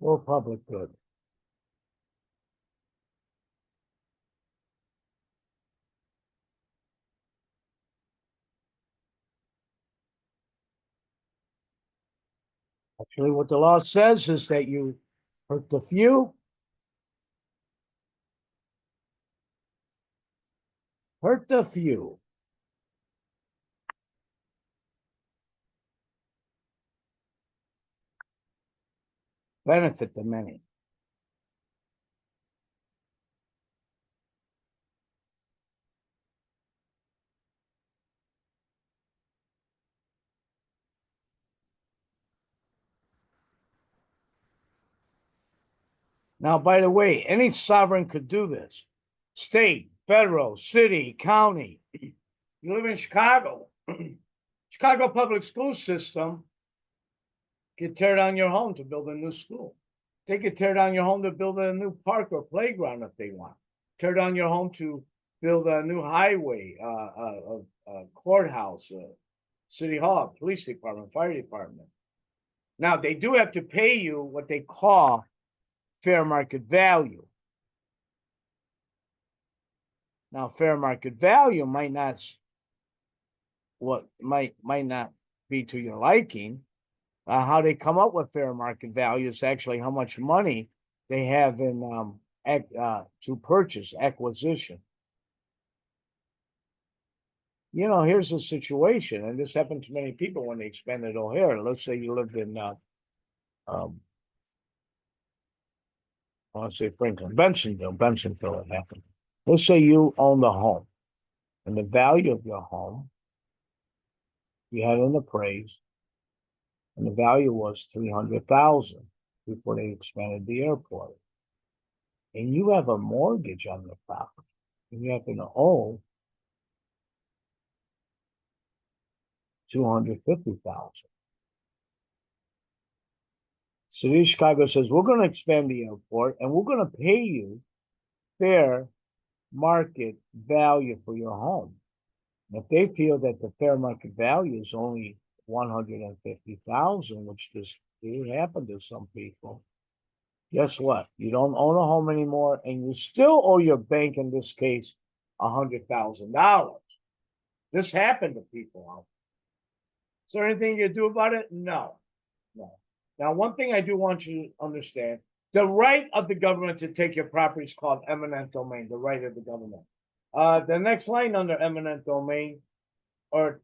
for public good. Actually, what the law says is that you hurt the few, hurt the few. Benefit the many. Now, by the way, any sovereign could do this. State, federal, city, county. You live in Chicago. Chicago public school system could tear down your home to build a new school. They could tear down your home to build a new park or playground if they want. Tear down your home to build a new highway, courthouse, city hall, police department, fire department. Now, they do have to pay you what they call fair market value. Now, fair market value might not be to your liking. How they come up with fair market value is actually how much money they have in to purchase acquisition. You know, here's the situation, and this happened to many people when they expanded O'Hare. Let's say you lived in I want to say Franklin, Bensonville, it happened. Let's say you owned a home, and the value of your home, you had an appraised, and the value was 300,000 before they expanded the airport. And you have a mortgage on the property, and you happen to owe 250,000. City of Chicago says, we're going to expand the airport and we're going to pay you fair market value for your home. And if they feel that the fair market value is only 150,000, which just did happen to some people, guess what? You don't own a home anymore, and you still owe your bank, in this case, $100,000. This happened to people out there. Is there anything you do about it? No. No. Now, one thing I do want you to understand, the right of the government to take your property is called eminent domain, the right of the government. The next line under eminent domain, or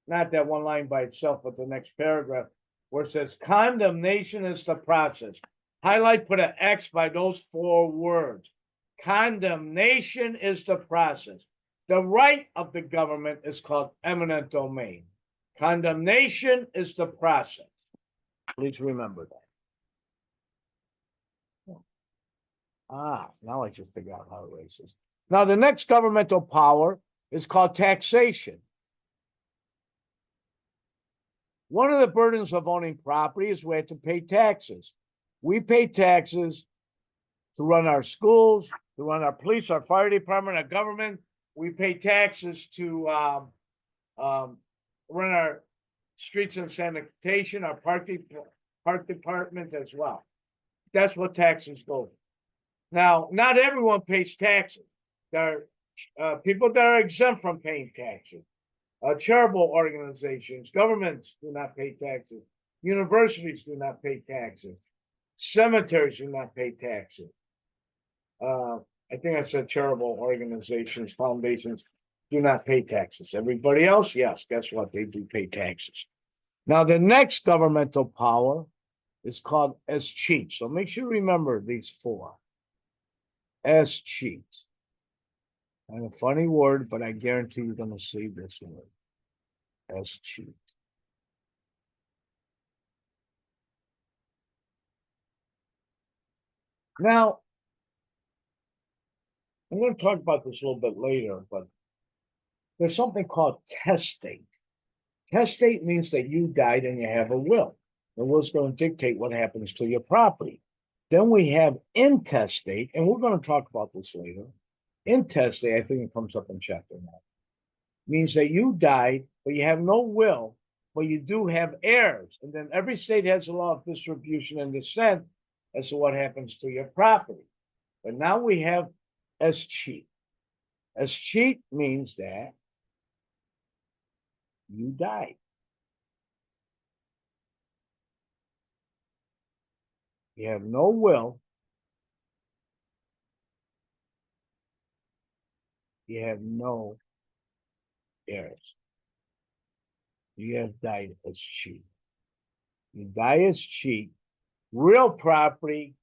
not that one line by itself, but the next paragraph, where it says condemnation is the process. Highlight, put an X by those 4 words. Condemnation is the process. The right of the government is called eminent domain. Condemnation is the process. Please remember that. Now I just figured out how to erase this. Now, the next governmental power is called taxation. One of the burdens of owning property is we have to pay taxes. We pay taxes to run our schools, to run our police, our fire department, our government. We pay taxes to run our streets and sanitation, our park department as well. That's what taxes go for. Now, not everyone pays taxes. There are people that are exempt from paying taxes. Charitable organizations, governments do not pay taxes. Universities do not pay taxes. Cemeteries do not pay taxes. I think I said charitable organizations, foundations do not pay taxes. Everybody else, yes, guess what? They do pay taxes. Now, the next governmental power is called escheat. So make sure you remember these 4. Escheat. And a funny word, but I guarantee you're going to see this word. Escheat. Now, I'm going to talk about this a little bit later, but there's something called testate. Testate means that you died and you have a will. The will's going to dictate what happens to your property. Then we have intestate, and we're going to talk about this later. Intestate, I think it comes up in chapter 9, means that you died, but you have no will, but you do have heirs. And then every state has a law of distribution and descent as to what happens to your property. But now we have escheat. Escheat means that you died. You have no will. You have no heirs. You have died as cheat. You die as cheat. Real property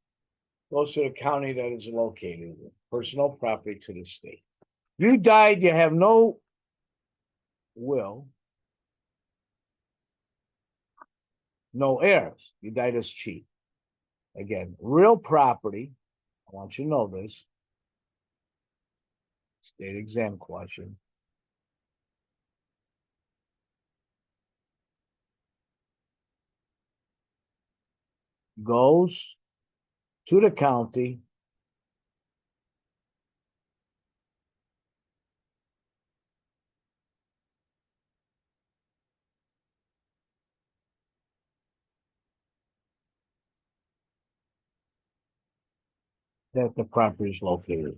goes to the county that is located in. Personal property to the state. You died, you have no will, no heirs. You died as cheat. Again, real property, I want you to know this, state exam question. Goes to the county that the property is located in.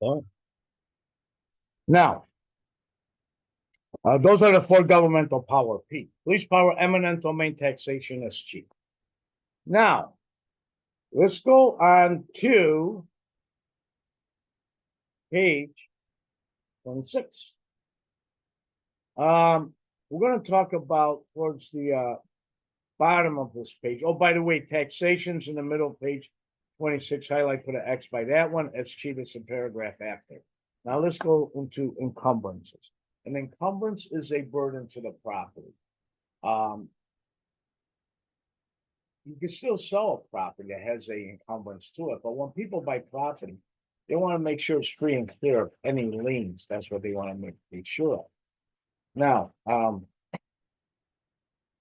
So, now, those are the 4 governmental power. P. Police power, eminent domain, taxation as chief. Now, let's go on to page 26. We're going to talk about towards the bottom of this page. Oh, by the way, taxation's in the middle page. 26, highlight, put an X by that one. Escheat is the paragraph after. Now let's go into encumbrances. An encumbrance is a burden to the property. You can still sell a property that has a encumbrance to it, but when people buy property, they want to make sure it's free and clear of any liens. That's what they want to make sure of. Now,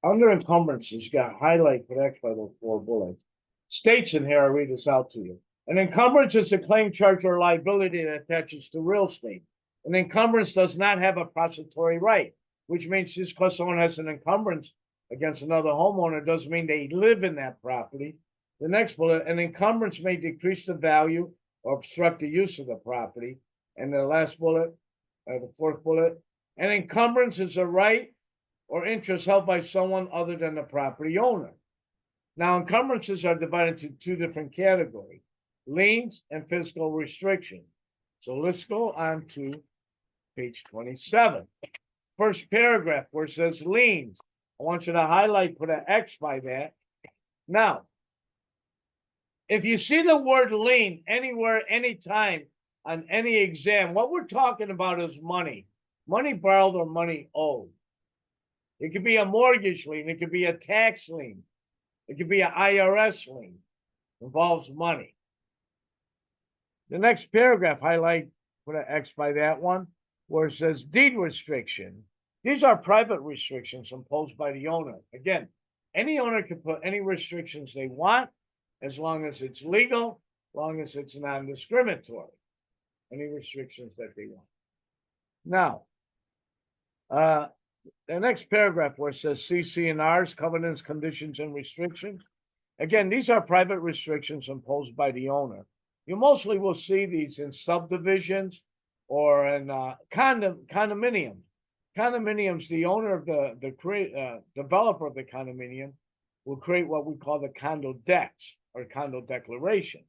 under encumbrances, you got highlight, put X by those 4 bullets. States in here, I read this out to you. An encumbrance is a claim, charge, or liability that attaches to real estate. An encumbrance does not have a possessory right, which means just because someone has an encumbrance against another homeowner doesn't mean they live in that property. The next bullet, an encumbrance may decrease the value or obstruct the use of the property. And the last bullet, the 4th bullet, an encumbrance is a right or interest held by someone other than the property owner. Now, encumbrances are divided into 2 different categories, liens and fiscal restrictions. So let's go on to page 27. First paragraph where it says liens. I want you to highlight, put an X by that. Now, if you see the word lien anywhere, anytime on any exam, what we're talking about is money. Money borrowed or money owed. It could be a mortgage lien. It could be a tax lien. It could be an IRS lien. Involves money. The next paragraph, highlight, put an X by that one, where it says deed restriction. These are private restrictions imposed by the owner. Again, any owner can put any restrictions they want as long as it's legal, as long as it's non-discriminatory. Any restrictions that they want. Now, the next paragraph where it says CC&Rs, covenants, conditions, and restrictions. Again, these are private restrictions imposed by the owner. You mostly will see these in subdivisions or in condominiums. Condominiums, the owner of the developer of the condominium will create what we call the condo decks or condo declarations.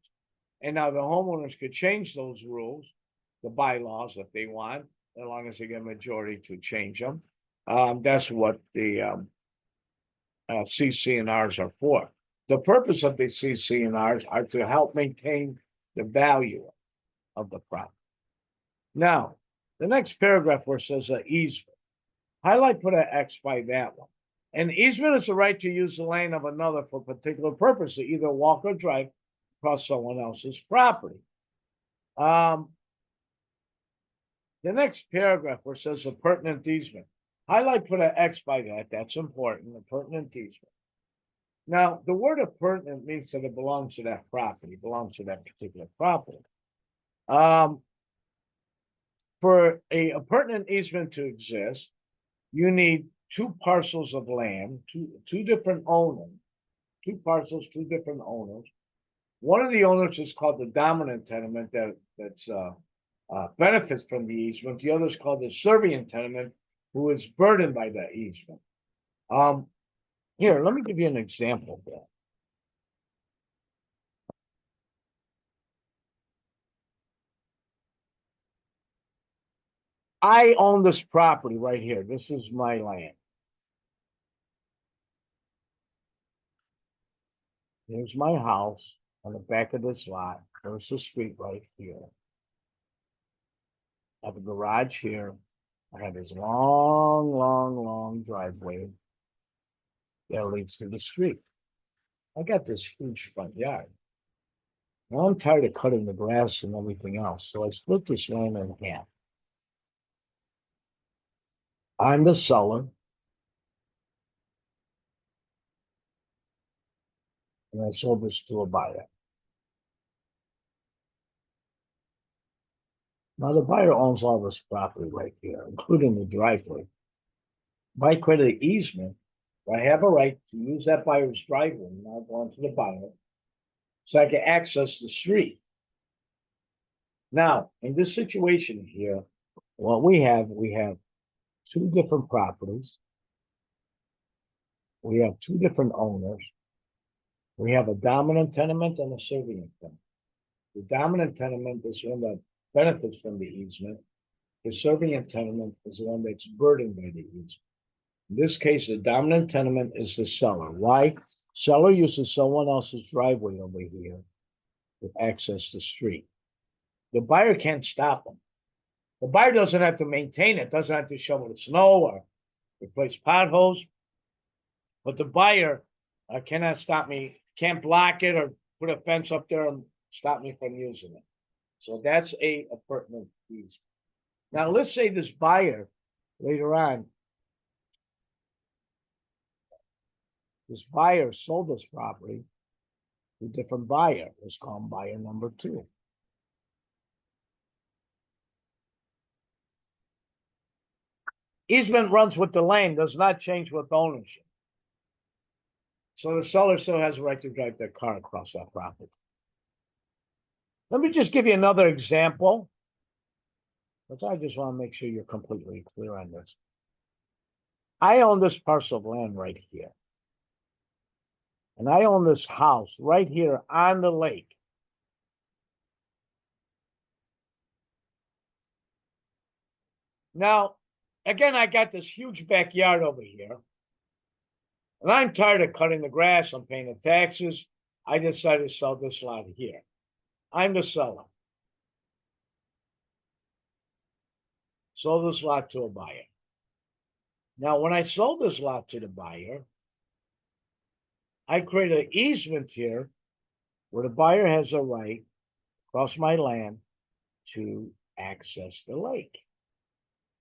And now the homeowners could change those rules, the bylaws if they want, as long as they get a majority to change them. That's what the CC&Rs are for. The purpose of the CC&Rs are to help maintain the value of the property. Now, the next paragraph where it says easement. Highlight, put an X by that one. An easement is the right to use the land of another for a particular purpose, to either walk or drive across someone else's property. The next paragraph where it says a pertinent easement. Highlight, put an X by that. That's important, a pertinent easement. Now, the word appurtenant means that it belongs to that property, belongs to that particular property. For a appurtenant easement to exist, you need 2 parcels of land, two different owners, 2 parcels, 2 different owners. One of the owners is called the dominant tenement that's benefits from the easement. The other is called the servient tenement, who is burdened by the easement. Here, let me give you an example of that. I own this property right here. This is my land. Here's my house on the back of this lot. There's the street right here. I have a garage here. I have this long driveway that leads to the street. I got this huge front yard. Now I'm tired of cutting the grass and everything else, so I split this land in half. I'm the seller, and I sold this to a buyer. Now the buyer owns all this property right here, including the driveway. By credit easement, I have a right to use that buyer's driveway, now going to the buyer, so I can access the street. Now, in this situation here, what we have 2 different properties. We have 2 different owners. We have a dominant tenement and a servient tenement. The dominant tenement is one that benefits from the easement. The servient tenement is the one that's burdened by the easement. In this case, the dominant tenement is the seller. Why? Seller uses someone else's driveway over here to access the street. The buyer can't stop them. The buyer doesn't have to maintain it, doesn't have to shovel the snow or replace potholes. But the buyer cannot stop me, can't block it or put a fence up there and stop me from using it. So that's a pertinent use. Now, let's say this buyer later on, this buyer sold this property to a different buyer. Let's call him buyer number 2. Easement runs with the land, does not change with ownership. So the seller still has a right to drive their car across that property. Let me just give you another example, but I just want to make sure you're completely clear on this. I own this parcel of land right here. And I own this house right here on the lake. Now, again, I got this huge backyard over here. And I'm tired of cutting the grass. I'm paying the taxes. I decided to sell this lot here. I'm the seller. Sold this lot to a buyer. Now, when I sold this lot to the buyer, I created an easement here where the buyer has a right across my land to access the lake,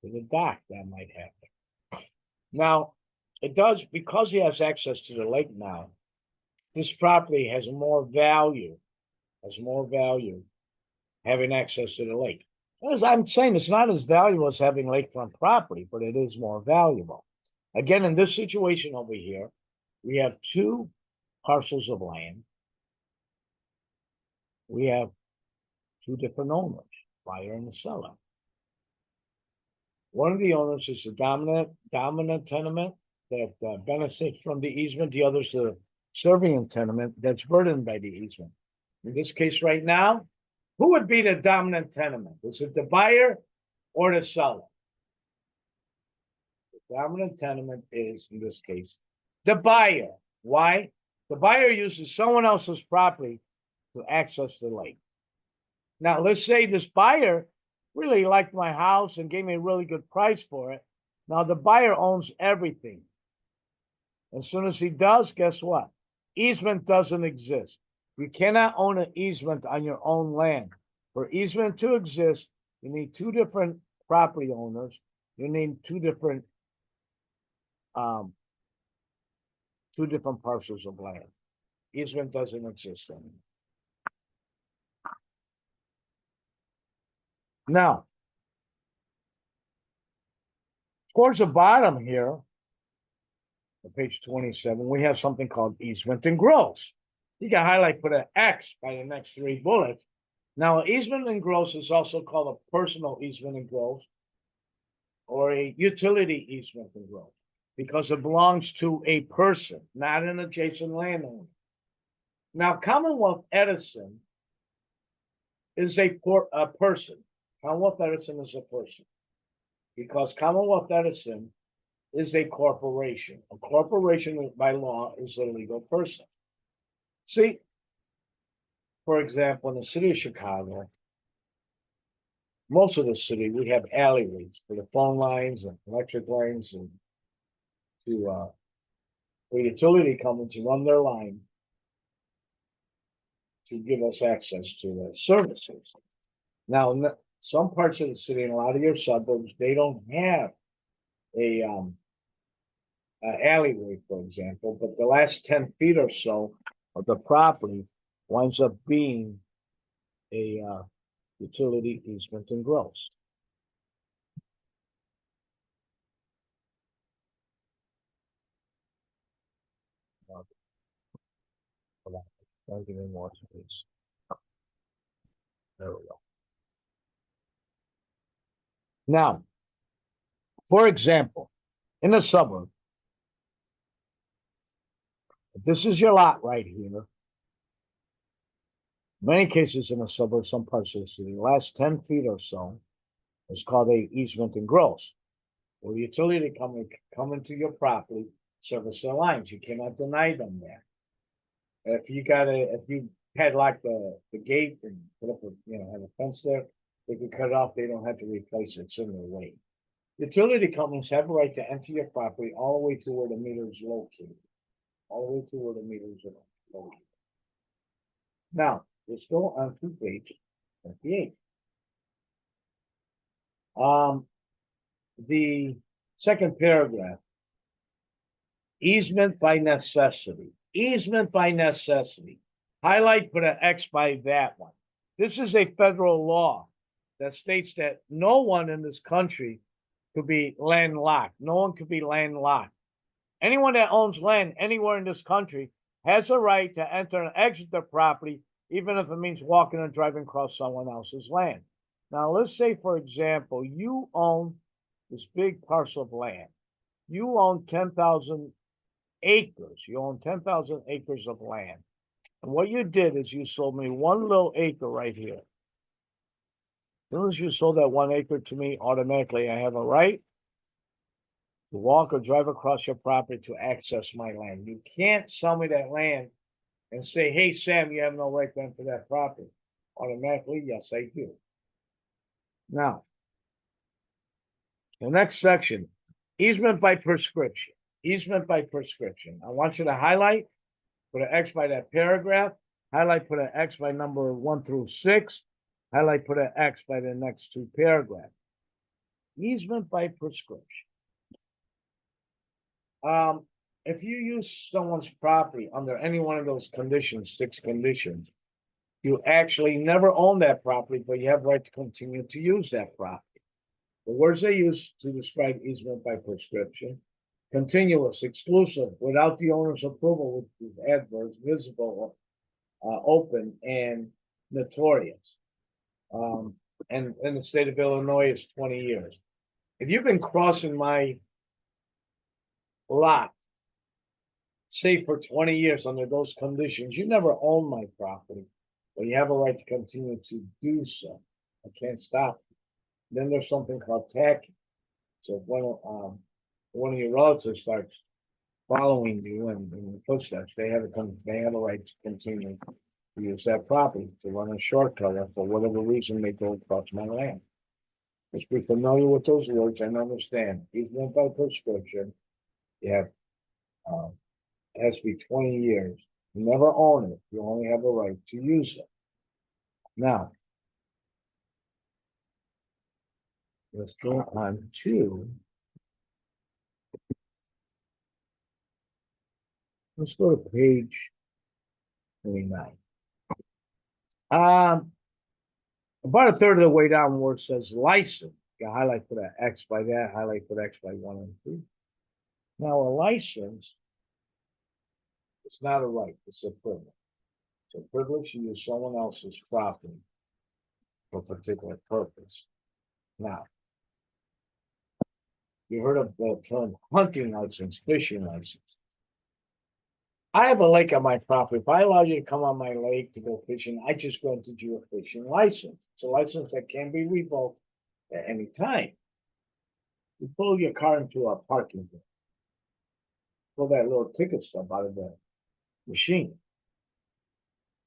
to the dock that might happen. Now, it does, because he has access to the lake now, this property has more value, having access to the lake. As I'm saying, it's not as valuable as having lakefront property, but it is more valuable. Again, in this situation over here, we have 2 parcels of land. We have 2 different owners, buyer and the seller. One of the owners is the dominant tenement that benefits from the easement. The other is the serving tenement that's burdened by the easement. In this case right now, who would be the dominant tenement? Is it the buyer or the seller? The dominant tenement is, in this case, the buyer. Why? The buyer uses someone else's property to access the lake. Now, let's say this buyer really liked my house and gave me a really good price for it. Now, the buyer owns everything. As soon as he does, guess what? Easement doesn't exist. You cannot own an easement on your own land. For easement to exist, you need 2 different property owners. You need 2 different parcels of land. Easement doesn't exist anymore. Now, towards the bottom here, on page 27, we have something called easement and gross. You can highlight, put an X by the next 3 bullets. Now, easement and gross is also called a personal easement and gross, or a utility easement and gross, because it belongs to a person, not an adjacent landowner. Now, Commonwealth Edison is a person. Commonwealth Edison is a person, because Commonwealth Edison is a corporation. A corporation by law is a legal person. See, for example, in the city of Chicago, most of the city, we have alleyways for the phone lines and electric lines and for utility companies to run their line to give us access to the services. Now, in some parts of the city, in a lot of your suburbs, they don't have a alleyway, for example, but the last 10 feet or so of the property winds up being a utility easement and gross. I'll give you more space. There we go. Now, for example, in a suburb, if this is your lot right here, in many cases in a suburb, some parts of the city, the last 10 feet or so is called a easement and gross. Where the utility company come into your property, service their lines. You cannot deny them that. If you had like the gate and put up a, have a fence there. They could cut it off. They don't have to replace it. It's in their way. Utility companies have a right to enter your property all the way to where the meter is located. All the way to where the meters are located. Now, let's go on to page 28. The second paragraph, easement by necessity. Easement by necessity. Highlight, put an X by that one. This is a federal law that states that no one in this country could be landlocked. No one could be landlocked. Anyone that owns land anywhere in this country has a right to enter and exit their property, even if it means walking and driving across someone else's land. Now, let's say, for example, you own this big parcel of land. You own 10,000 acres. You own 10,000 acres of land. And what you did is you sold me one little acre right here. As soon as you sold that 1 acre to me, automatically I have a right to walk or drive across your property to access my land. You can't sell me that land and say, hey, Sam, you have no right to enter that property. Automatically, yes, I do. Now, the next section, easement by prescription. Easement by prescription. I want you to highlight, put an X by that paragraph, highlight, put an X by number 1 through 6, highlight, put an X by the next 2 paragraphs. Easement by prescription. If you use someone's property under any one of those conditions, 6 conditions, you actually never own that property, but you have right to continue to use that property. The words they use to describe easement by prescription: continuous, exclusive, without the owner's approval, which is adverse, visible, open, and notorious. And in the state of Illinois, it's 20 years. If you've been crossing my lot, say for 20 years under those conditions, you never own my property, but you have a right to continue to do so. I can't stop you. Then there's something called tacking. So if one of your relatives starts following you in the footsteps, they have a right to continue to use that property to run a shortcut or for whatever reason they go across my land. Just be familiar with those words and understand. Easement by prescription, you have it has to be 20 years. You never own it. You only have a right to use it. Now, let's go on to, let's go to page 29. About a third of the way down where it says license, you can highlight for that X by that, highlight for X by 1 and 2. Now, a license, it's not a right, it's a privilege. It's a privilege to use someone else's property for a particular purpose. Now, you heard of the term hunting license, fishing license. I have a lake on my property. If I allow you to come on my lake to go fishing, I just granted you a fishing license. It's a license that can be revoked at any time. You pull your car into a parking lot, pull that little ticket stub out of the machine,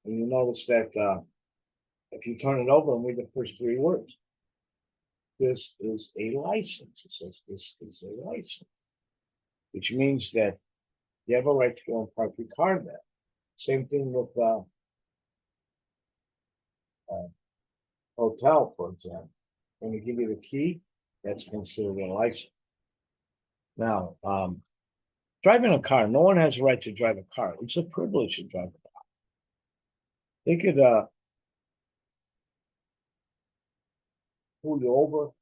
and you notice that if you turn it over and read the first 3 words, this is a license. It says this is a license, which means that you have a right to go and park your car there. Same thing with hotel, for example. When they give you the key, that's considered a license. Now, driving a car, no one has a right to drive a car. It's a privilege to drive a car. They could pull you over,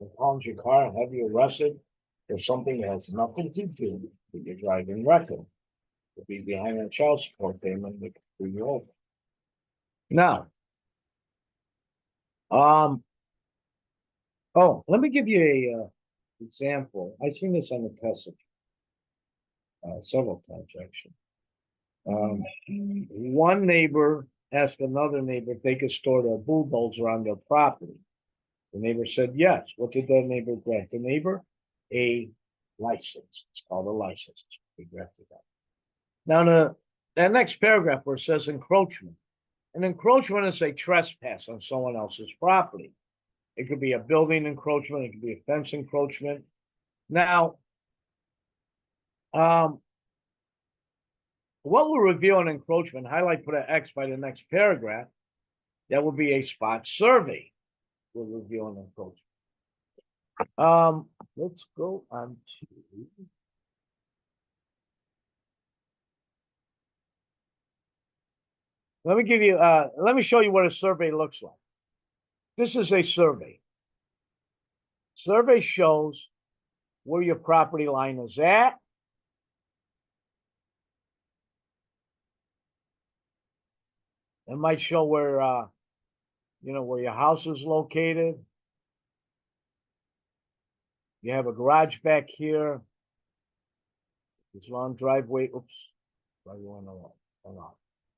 impound your car, and have you arrested for something that has nothing to do with your driving record. You'll be behind a child support payment, they could pull you over. Now, let me give you a example. I've seen this on the test several times, actually. One neighbor asked another neighbor if they could store their bulldozer on their property. The neighbor said yes. What did that neighbor grant the neighbor? A license. It's called a license. He granted that. Now, that next paragraph where it says encroachment. An encroachment is a trespass on someone else's property. It could be a building encroachment, it could be a fence encroachment. Now, what will reveal an encroachment, highlight, put an X by the next paragraph, that will be a spot survey will reveal an encroachment. Let's go on to. Let me give you, let me show you what a survey looks like. This is a survey. Survey shows where your property line is at. It might show where, where your house is located. You have a garage back here. This long driveway, oops, driveway along.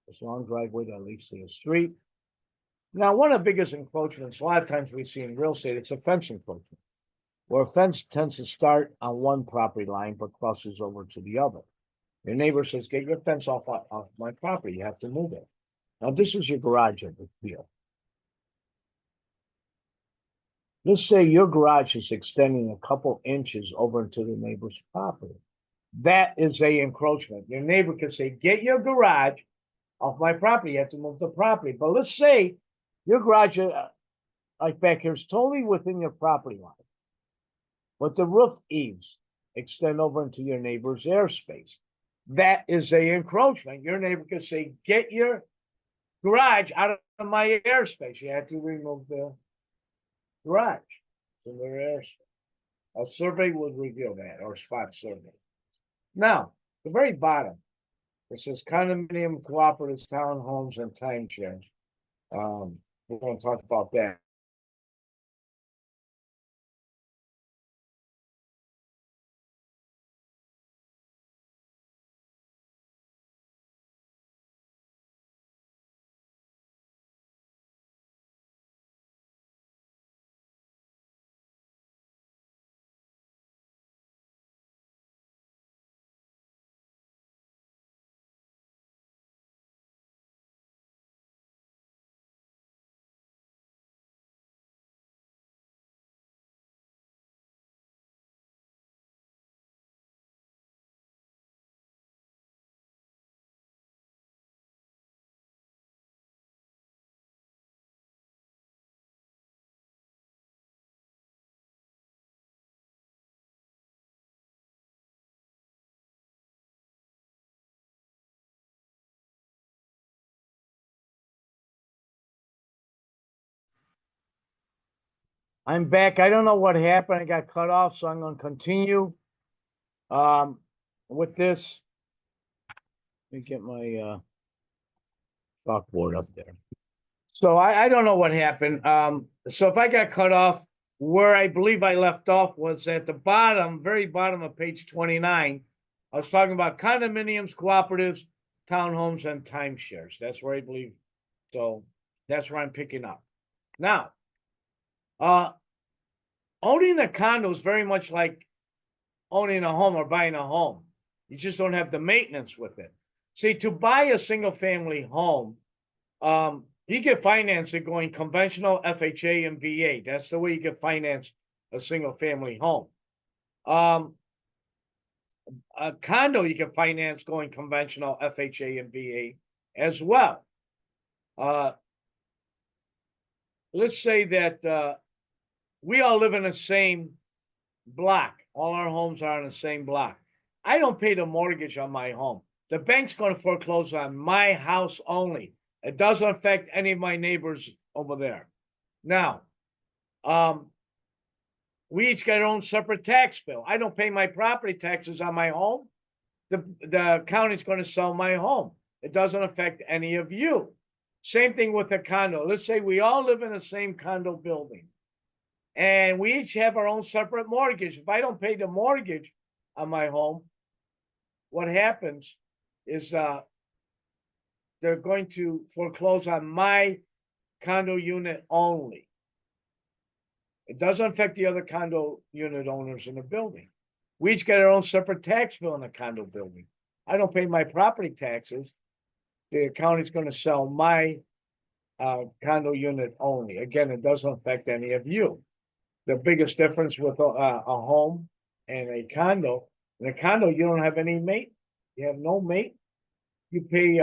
This long driveway that leads to the street. Now, one of the biggest encroachments, a lot of times we see in real estate, it's a fence encroachment, where a fence tends to start on one property line but crosses over to the other. Your neighbor says, "Get your fence off my property. You have to move it." Now, this is your garage over here. Let's say your garage is extending a couple inches over into the neighbor's property. That is a encroachment. Your neighbor could say, "Get your garage off my property." You have to move the property. But let's say your garage, like back here, is totally within your property line, but the roof eaves extend over into your neighbor's airspace. That is a encroachment. Your neighbor could say, "Get your garage out of my airspace." You have to remove the garage from their airspace. A survey would reveal that, or spot survey. Now, the very bottom, it says condominium, cooperatives, townhomes, and timeshares. We're going to talk about that. I'm back. I don't know what happened. I got cut off, so I'm going to continue with this. Let me get my chalkboard up there. So I don't know what happened. So if I got cut off, where I believe I left off was at the bottom, very bottom of page 29. I was talking about condominiums, cooperatives, townhomes, and timeshares. That's where I believe. So that's where I'm picking up. Now, owning a condo is very much like owning a home or buying a home. You just don't have the maintenance with it. See, to buy a single family home, you can finance it going conventional, FHA, and VA. That's the way you can finance a single family home. A condo you can finance going conventional, FHA, and VA as well. Let's say that we all live in the same block. All our homes are in the same block. I don't pay the mortgage on my home. The bank's going to foreclose on my house only. It doesn't affect any of my neighbors over there. Now, we each got our own separate tax bill. I don't pay my property taxes on my home. The county's going to sell my home. It doesn't affect any of you. Same thing with a condo. Let's say we all live in the same condo building, and we each have our own separate mortgage. If I don't pay the mortgage on my home, what happens is they're going to foreclose on my condo unit only. It doesn't affect the other condo unit owners in the building. We each get our own separate tax bill in the condo building. I don't pay my property taxes. The county's going to sell my condo unit only. Again, it doesn't affect any of you. The biggest difference with a home and a condo, in a condo, you don't have any mate. You have no mate. You pay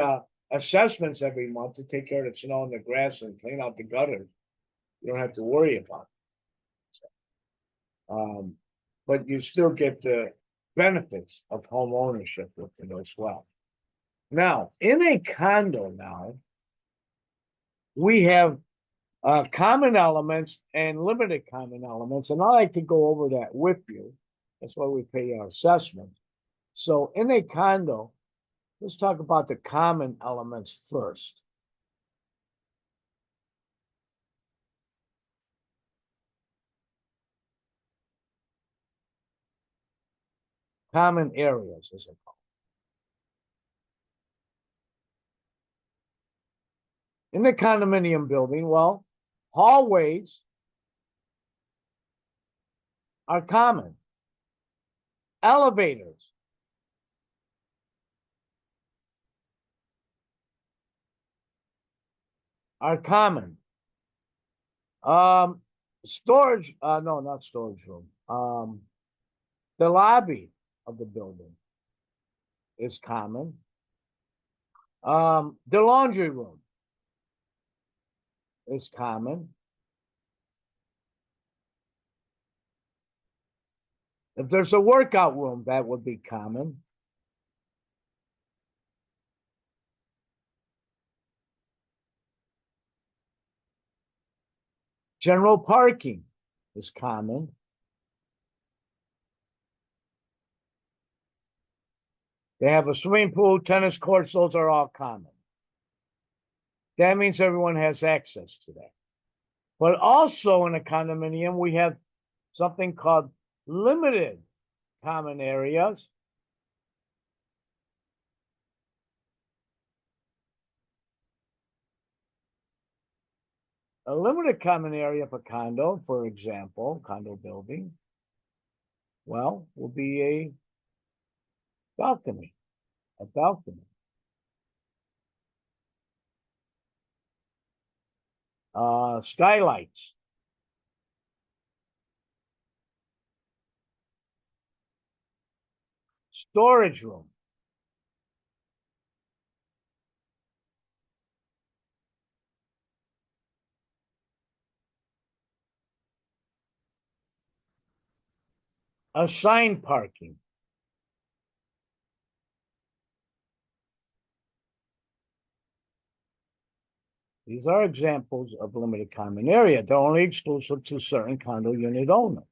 assessments every month to take care of the snow and the grass and clean out the gutters. You don't have to worry about it. But you still get the benefits of home ownership with it as well. Now, in a condo now, we have common elements and limited common elements, and I like to go over that with you. That's why we pay our assessment. So in a condo, let's talk about the common elements first. Common areas, as it called. In the condominium building, well, hallways are common. Elevators are common. Storage, no, not storage room. The lobby of the building is common. The laundry room is common. If there's a workout room, that would be common. General parking is common. They have a swimming pool, tennis courts, those are all common. That means everyone has access to that. But also in a condominium, we have something called limited common areas. A limited common area of a condo, for example, condo building, well, will be a balcony. Skylights. Storage room. Assigned parking. These are examples of limited common area. They're only exclusive to certain condo unit owners.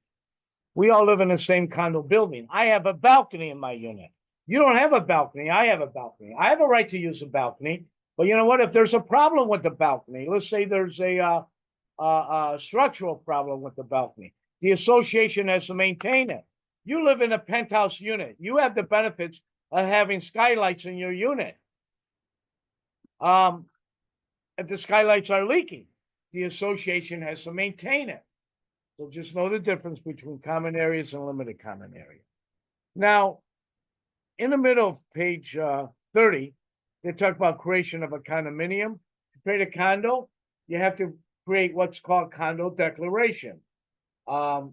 We all live in the same condo building. I have a balcony in my unit. You don't have a balcony. I have a balcony. I have a right to use a balcony. But you know what? If there's a problem with the balcony, let's say there's a structural problem with the balcony, the association has to maintain it. You live in a penthouse unit. You have the benefits of having skylights in your unit. If the skylights are leaking, the association has to maintain it. So just know the difference between common areas and limited common area. Now, in the middle of page 30, they talk about creation of a condominium. To create a condo, you have to create what's called condo declaration. And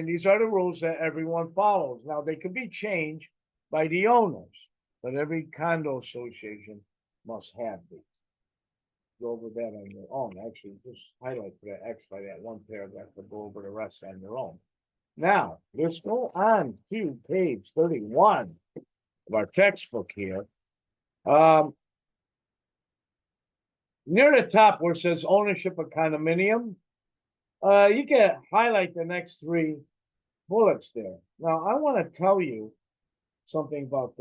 these are the rules that everyone follows. Now, they can be changed by the owners, but every condo association must have these. Go over that on your own. Actually, just highlight that X by that one paragraph to go over the rest on your own. Now, let's go on to page 31 of our textbook here. Near the top where it says ownership of condominium, you can highlight the next three bullets there. Now, I want to tell you something about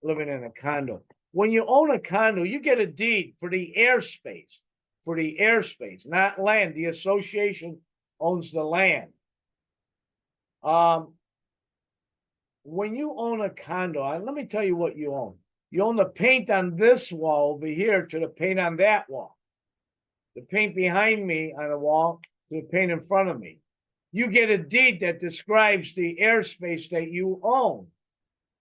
living in a condo. When you own a condo, you get a deed for the airspace, not land. The association owns the land. When you own a condo, let me tell you what you own. You own the paint on this wall over here to the paint on that wall. The paint behind me on the wall to the paint in front of me. You get a deed that describes the airspace that you own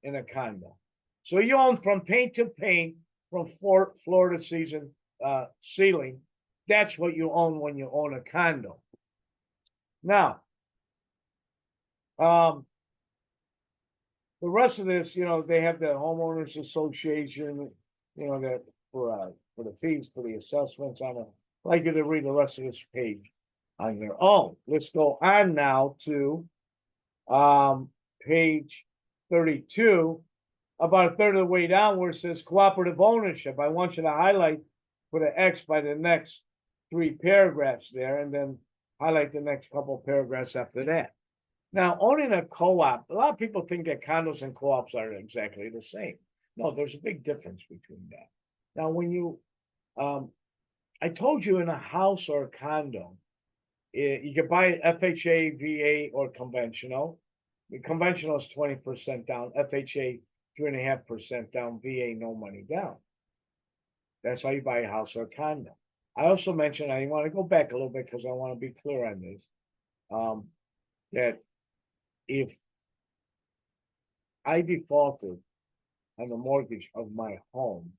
in a condo. So you own from paint to paint, from floor to ceiling, ceiling, that's what you own when you own a condo. Now, the rest of this, they have the homeowners association, that for the fees, for the assessments on it. I'd like you to read the rest of this page on your own. Let's go on now to page 32, about a third of the way down where it says cooperative ownership. I want you to highlight, put an X by the next 3 paragraphs there, and then highlight the next couple of paragraphs after that. Now, owning a co-op, a lot of people think that condos and co-ops are exactly the same. No, there's a big difference between that. Now, when you, I told you in a house or a condo, you can buy FHA, VA, or conventional. The conventional is 20% down, FHA 3.5% down, VA no money down. That's how you buy a house or a condo. I also mentioned, I want to go back a little bit because I want to be clear on this, that if I defaulted on the mortgage of my home,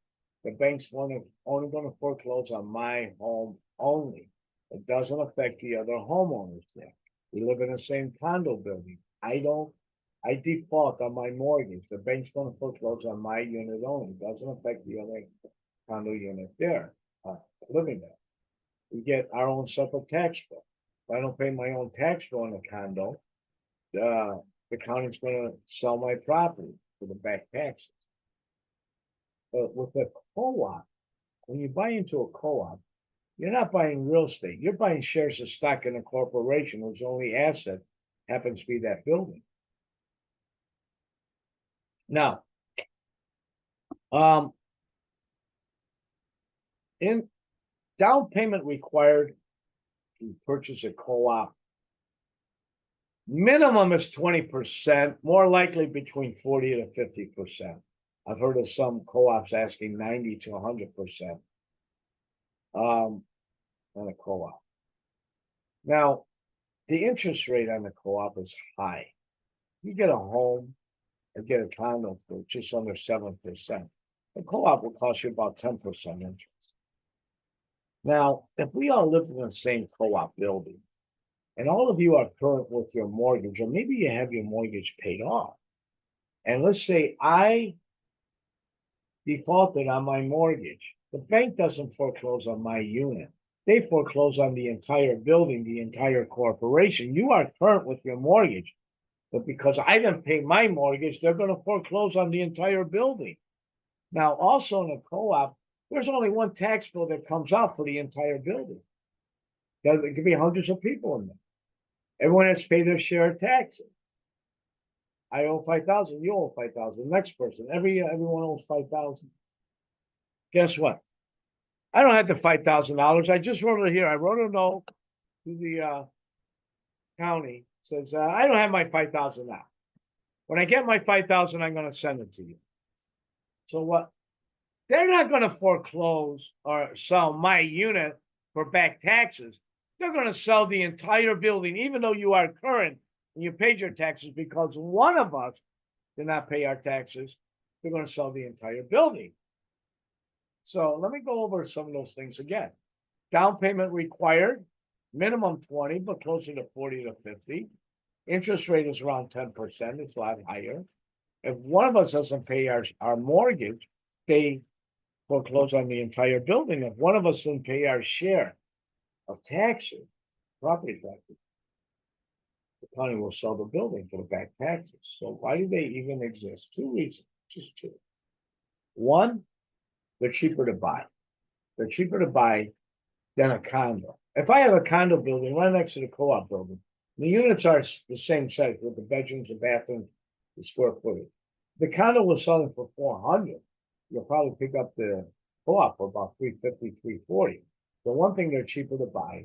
the bank's only going to foreclose on my home only. It doesn't affect the other homeowners there. We live in the same condo building. I default on my mortgage. The bank's going to foreclose on my unit only. It doesn't affect the other condo unit there, living there. We get our own separate tax bill. If I don't pay my own tax bill in a condo, the county's going to sell my property for the back taxes. But with a co-op, when you buy into a co-op, you're not buying real estate. You're buying shares of stock in a corporation whose only asset happens to be that building. Now, in down payment required to purchase a co-op, minimum is 20%, more likely between 40 to 50%. I've heard of some co-ops asking 90 to 100% on a co-op. Now, the interest rate on the co-op is high. You get a home or get a condo for just under 7%. The co-op will cost you about 10% interest. Now, if we all lived in the same co-op building, and all of you are current with your mortgage, or maybe you have your mortgage paid off, and let's say I defaulted on my mortgage, the bank doesn't foreclose on my unit. They foreclose on the entire building, the entire corporation. You are current with your mortgage, but because I didn't pay my mortgage, they're going to foreclose on the entire building. Now, also in a co-op, there's only one tax bill that comes out for the entire building. It could be hundreds of people in there. Everyone has to pay their share of taxes. I owe 5,000. You owe 5,000. Next person, everyone owes 5,000. Guess what? I don't have the $5,000. I just wrote it here. I wrote a note to the county. Says I don't have my 5,000 now. When I get my 5,000, I'm going to send it to you. So what? They're not going to foreclose or sell my unit for back taxes. They're going to sell the entire building, even though you are current and you paid your taxes, because one of us did not pay our taxes. They're going to sell the entire building. So let me go over some of those things again. Down payment required, minimum 20, but closer to 40 to 50. Interest rate is around 10%. It's a lot higher. If one of us doesn't pay our mortgage, they foreclose on the entire building. If one of us doesn't pay our share of taxes, property taxes, the county will sell the building for the back taxes. So why do they even exist? 2 reasons, just 2. One, they're cheaper to buy. They're cheaper to buy than a condo. If I have a condo building right next to the co-op building, the units are the same size with the bedrooms, the bathrooms, the square footage. The condo was selling for 400. You'll probably pick up the co-op for about 350, 340. The one thing, they're cheaper to buy.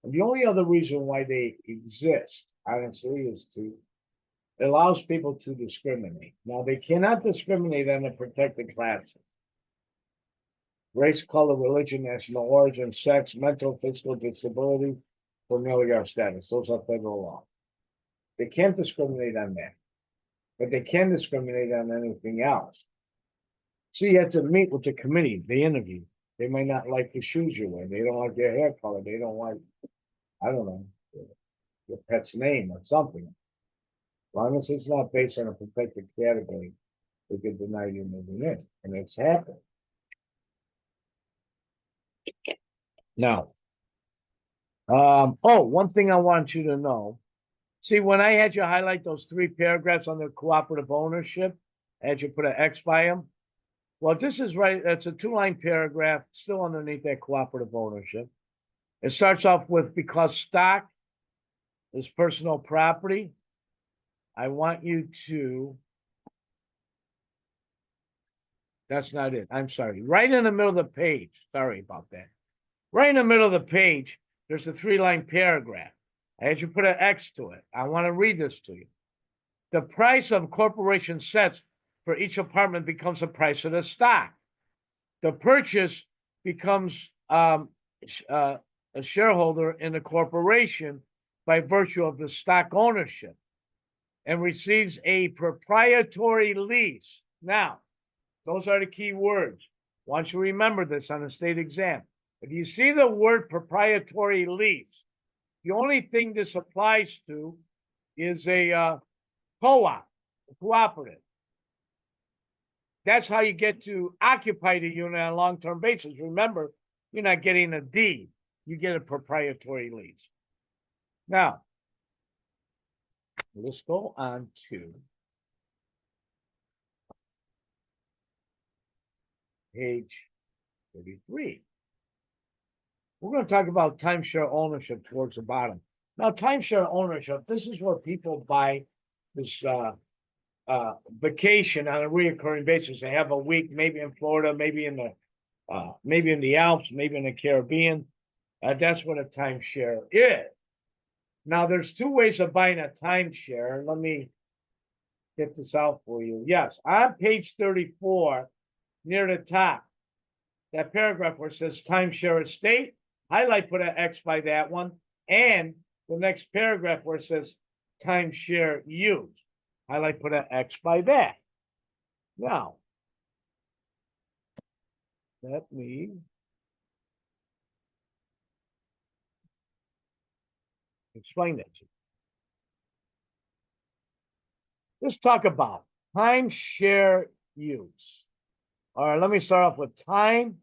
And the only other reason why they exist, honestly, is to allows people to discriminate. Now, they cannot discriminate on the protected classes. Race, color, religion, national origin, sex, mental, physical disability, familial status. Those are federal law. They can't discriminate on that, but they can discriminate on anything else. So you have to meet with the committee. They interview. They might not like the shoes you wear. They don't like your hair color. They don't like, I don't know, your pet's name or something. As long as it's not based on a protected category, they can deny you moving in, and it's happened. Now, one thing I want you to know. See, when I had you highlight those 3 paragraphs under cooperative ownership, I had you put an X by them. Well, this is right. It's a 2-line paragraph still underneath that cooperative ownership. It starts off with, because stock is personal property, I want you to, that's not it. I'm sorry. Right in the middle of the page. Sorry about that. Right in the middle of the page, there's a 3-line paragraph. I had you put an X to it. I want to read this to you. The price of corporation sets for each apartment becomes the price of the stock. The purchase becomes a shareholder in the corporation by virtue of the stock ownership and receives a proprietary lease. Now, those are the key words. I want you to remember this on a state exam. If you see the word proprietary lease, the only thing this applies to is a co-op, a cooperative. That's how you get to occupy the unit on a long-term basis. Remember, you're not getting a deed. You get a proprietary lease. Now, let's go on to page 33. We're going to talk about timeshare ownership towards the bottom. Now, timeshare ownership, this is where people buy this vacation on a reoccurring basis. They have a week, maybe in Florida, maybe in the Alps, maybe in the Caribbean. That's what a timeshare is. Now, there's 2 ways of buying a timeshare. Let me get this out for you. Yes, on page 34, near the top, that paragraph where it says timeshare estate, highlight, put an X by that one, and the next paragraph where it says timeshare use, highlight, put an X by that. Now, let me explain that to you. Let's talk about timeshare use. All right, let me start off with timeshare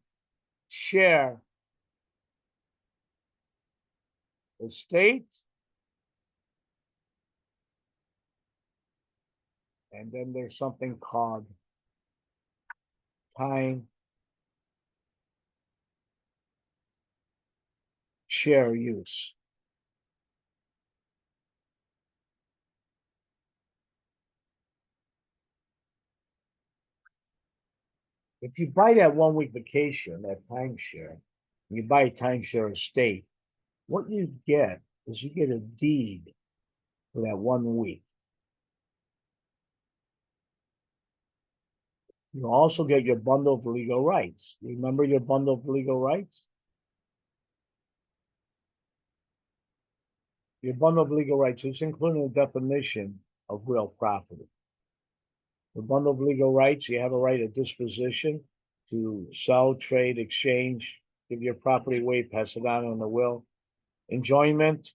estate. And then there's something called time share use. If you buy that 1-week vacation, that timeshare, you buy a timeshare estate, what you get is you get a deed for that 1 week. You also get your bundle of legal rights. Remember your bundle of legal rights? Your bundle of legal rights is including a definition of real property. The bundle of legal rights, you have a right of disposition to sell, trade, exchange, give your property away, pass it on in the will. Enjoyment,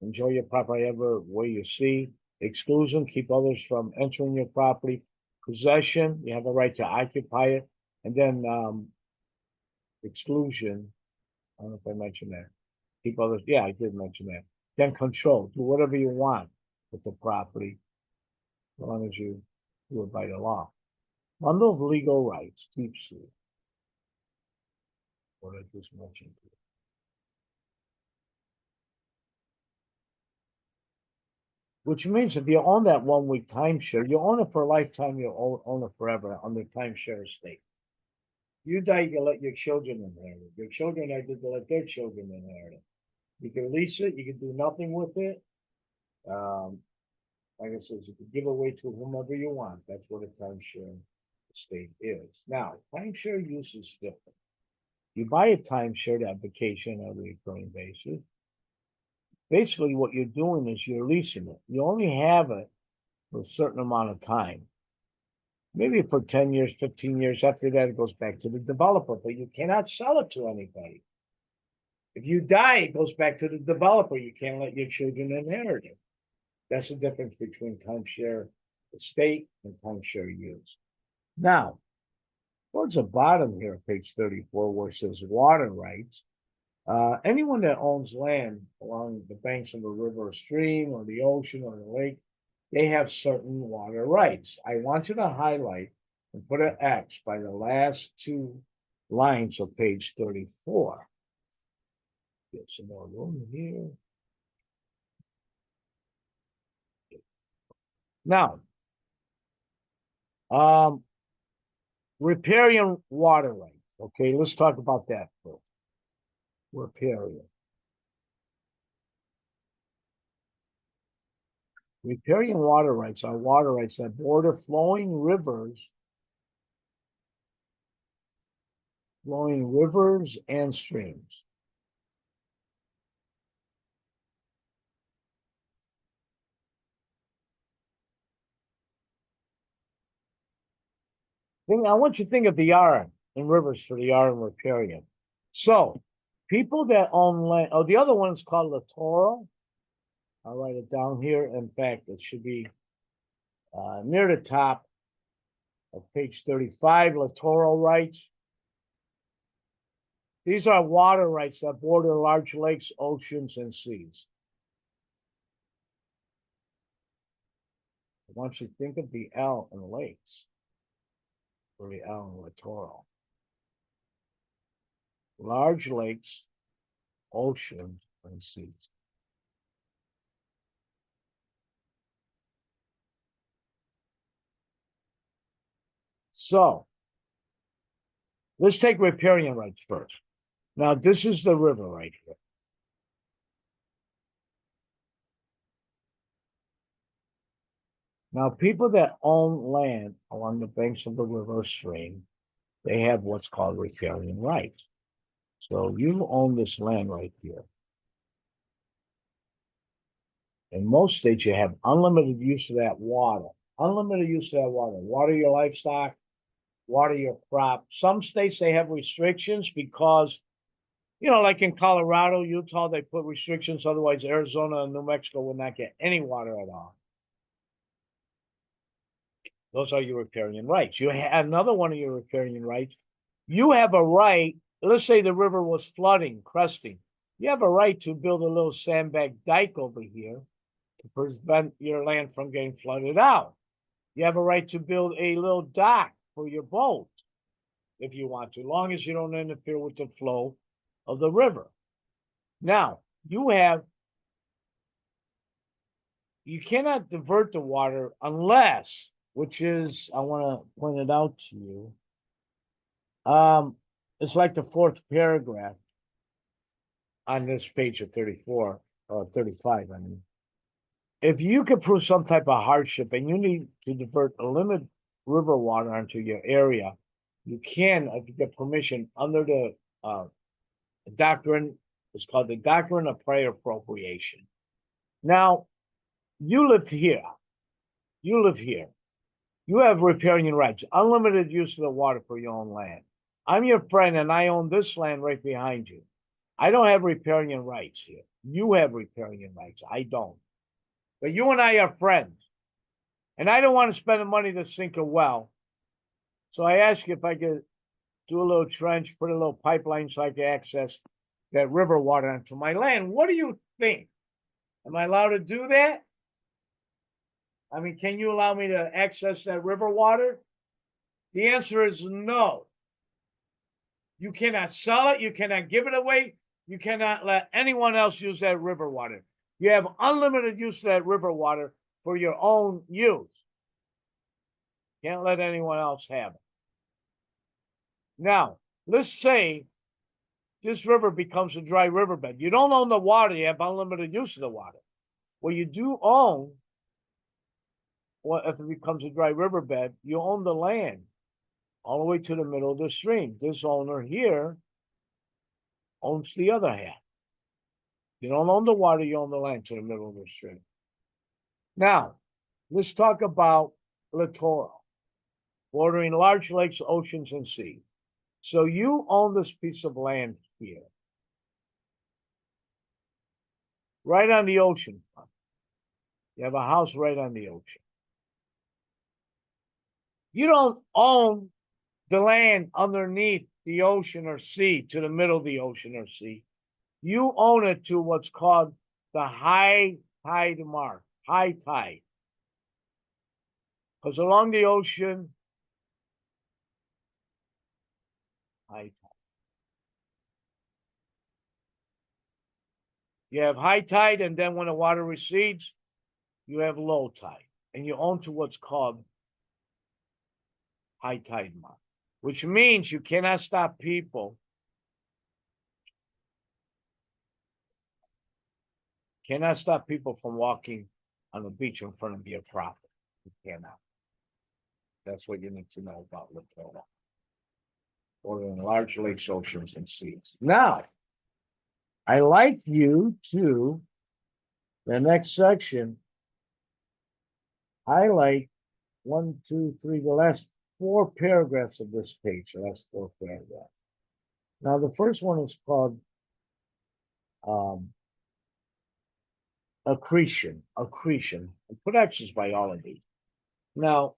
enjoy your property ever way you see. Exclusion, keep others from entering your property. Possession, you have a right to occupy it. And then exclusion, I don't know if I mentioned that. Keep others, yeah, I did mention that. Then control, do whatever you want with the property, as long as you do it by the law. Bundle of legal rights keeps you. What I just mentioned. Which means if you own that 1-week timeshare, you own it for a lifetime, you own it forever on the timeshare estate. You die, you let your children inherit it. Your children are to let their children inherit it. You can lease it, you can do nothing with it. Like I said, you can give away to whomever you want. That's what a timeshare estate is. Now, timeshare use is different. You buy a timeshare, that vacation on a recurring basis. Basically, what you're doing is you're leasing it. You only have it for a certain amount of time. maybe for 10 years, 15 years. After that, it goes back to the developer, but you cannot sell it to anybody. If you die, it goes back to the developer. You can't let your children inherit it. That's the difference between timeshare estate and timeshare use. Now, towards the bottom here, page 34, where it says water rights, anyone that owns land along the banks of a river or stream or the ocean or the lake, they have certain water rights. I want you to highlight and put an X by the last two lines of page 34. Get some more room here. Now, riparian water rights. Okay, let's talk about that first. Riparian. Riparian water rights are water rights that border flowing rivers and streams. I want you to think of the yarn in rivers for the yarn riparian. So, people that own land, the other one is called littoral. I'll write it down here. In fact, it should be near the top of page 35, littoral rights. These are water rights that border large lakes, oceans, and seas. I want you to think of the L in lakes for the L in littoral. Large lakes, oceans, and seas. So, let's take riparian rights first. Now, this is the river right here. Now, people that own land along the banks of the river or stream, they have what's called riparian rights. So you own this land right here. In most states, you have unlimited use of that water. Unlimited use of that water. Water your livestock, water your crop. Some states, they have restrictions because, like in Colorado, Utah, they put restrictions. Otherwise, Arizona and New Mexico will not get any water at all. Those are your riparian rights. You have another one of your riparian rights. You have a right, let's say the river was flooding, cresting. You have a right to build a little sandbag dike over here to prevent your land from getting flooded out. You have a right to build a little dock for your boat if you want to, as long as you don't interfere with the flow of the river. Now, you cannot divert the water unless, which is, I want to point it out to you. It's like the fourth paragraph on this page of 34, or 35, I mean. If you could prove some type of hardship and you need to divert a limited river water onto your area, you can, if you get permission, under the doctrine, it's called the doctrine of prior appropriation. Now, you live here. You live here. You have riparian rights, unlimited use of the water for your own land. I'm your friend and I own this land right behind you. I don't have riparian rights here. You have riparian rights. I don't. But you and I are friends. And I don't want to spend the money to sink a well. So I ask you if I could do a little trench, put a little pipeline so I can access that river water onto my land. What do you think? Am I allowed to do that? I mean, can you allow me to access that river water? The answer is no. You cannot sell it. You cannot give it away. You cannot let anyone else use that river water. You have unlimited use of that river water for your own use. Can't let anyone else have it. Now, let's say this river becomes a dry riverbed. You don't own the water. You have unlimited use of the water. Well, you do own, well, if it becomes a dry riverbed, you own the land all the way to the middle of the stream. This owner here owns the other half. You don't own the water, you own the land to the middle of the stream. Now, let's talk about littoral. bordering large lakes, oceans, and sea. So you own this piece of land here, right on the ocean front. You have a house right on the ocean. You don't own the land underneath the ocean or sea, to the middle of the ocean or sea. You own it to what's called the high tide mark, high tide. Because along the ocean, high tide. You have high tide, and then when the water recedes, you have low tide. And you own to what's called high tide mark, which means you cannot stop people. Cannot stop people from walking on the beach in front of your property. You cannot. That's what you need to know about Latola. Or in large lakes, oceans, and seas. Now, I like you to the next section. Highlight 1, 2, 3, the last 4 paragraphs of this page, the last 4 paragraphs. Now, the first one is called accretion. Accretion. Put X's by all of these. Now,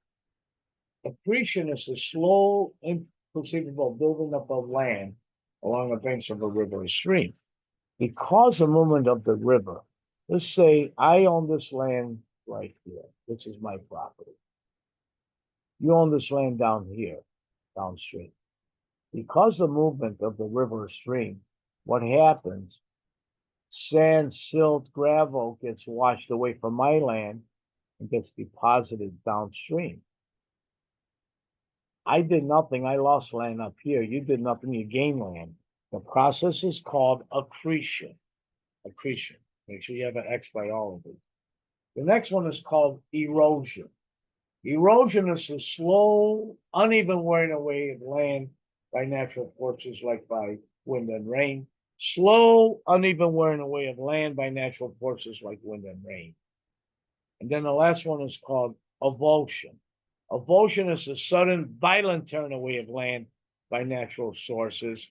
accretion is the slow, imperceptible building up of land along the banks of a river or stream. Because the movement of the river, let's say I own this land right here. This is my property. You own this land down here, downstream. Because the movement of the river or stream, what happens? Sand, silt, gravel gets washed away from my land and gets deposited downstream. I did nothing. I lost land up here. You did nothing. You gained land. The process is called accretion. Accretion. Make sure you have an X by all of it. The next one is called erosion. Erosion is the slow, uneven wearing away of land by natural forces like by wind and rain. Slow, uneven wearing away of land by natural forces like wind and rain. And then the last one is called avulsion. Avulsion is the sudden, violent tearing away of land by natural sources.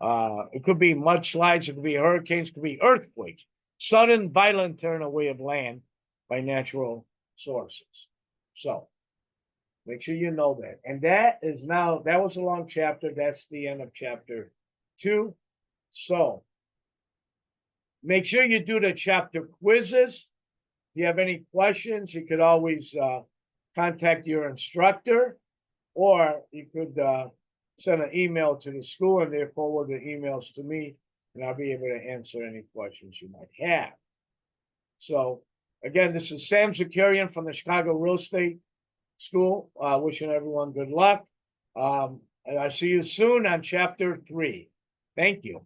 It could be mudslides, it could be hurricanes, it could be earthquakes. Sudden, violent tearing away of land by natural sources. So, make sure you know that. And that was a long chapter. That's the end of chapter 2. So, make sure you do the chapter quizzes. If you have any questions, you could always contact your instructor, or you could send an email to the school and they forward the emails to me, and I'll be able to answer any questions you might have. So, again, this is Sam Zakarian from the Chicago Real Estate School. Wishing everyone good luck. And I see you soon on chapter 3. Thank you.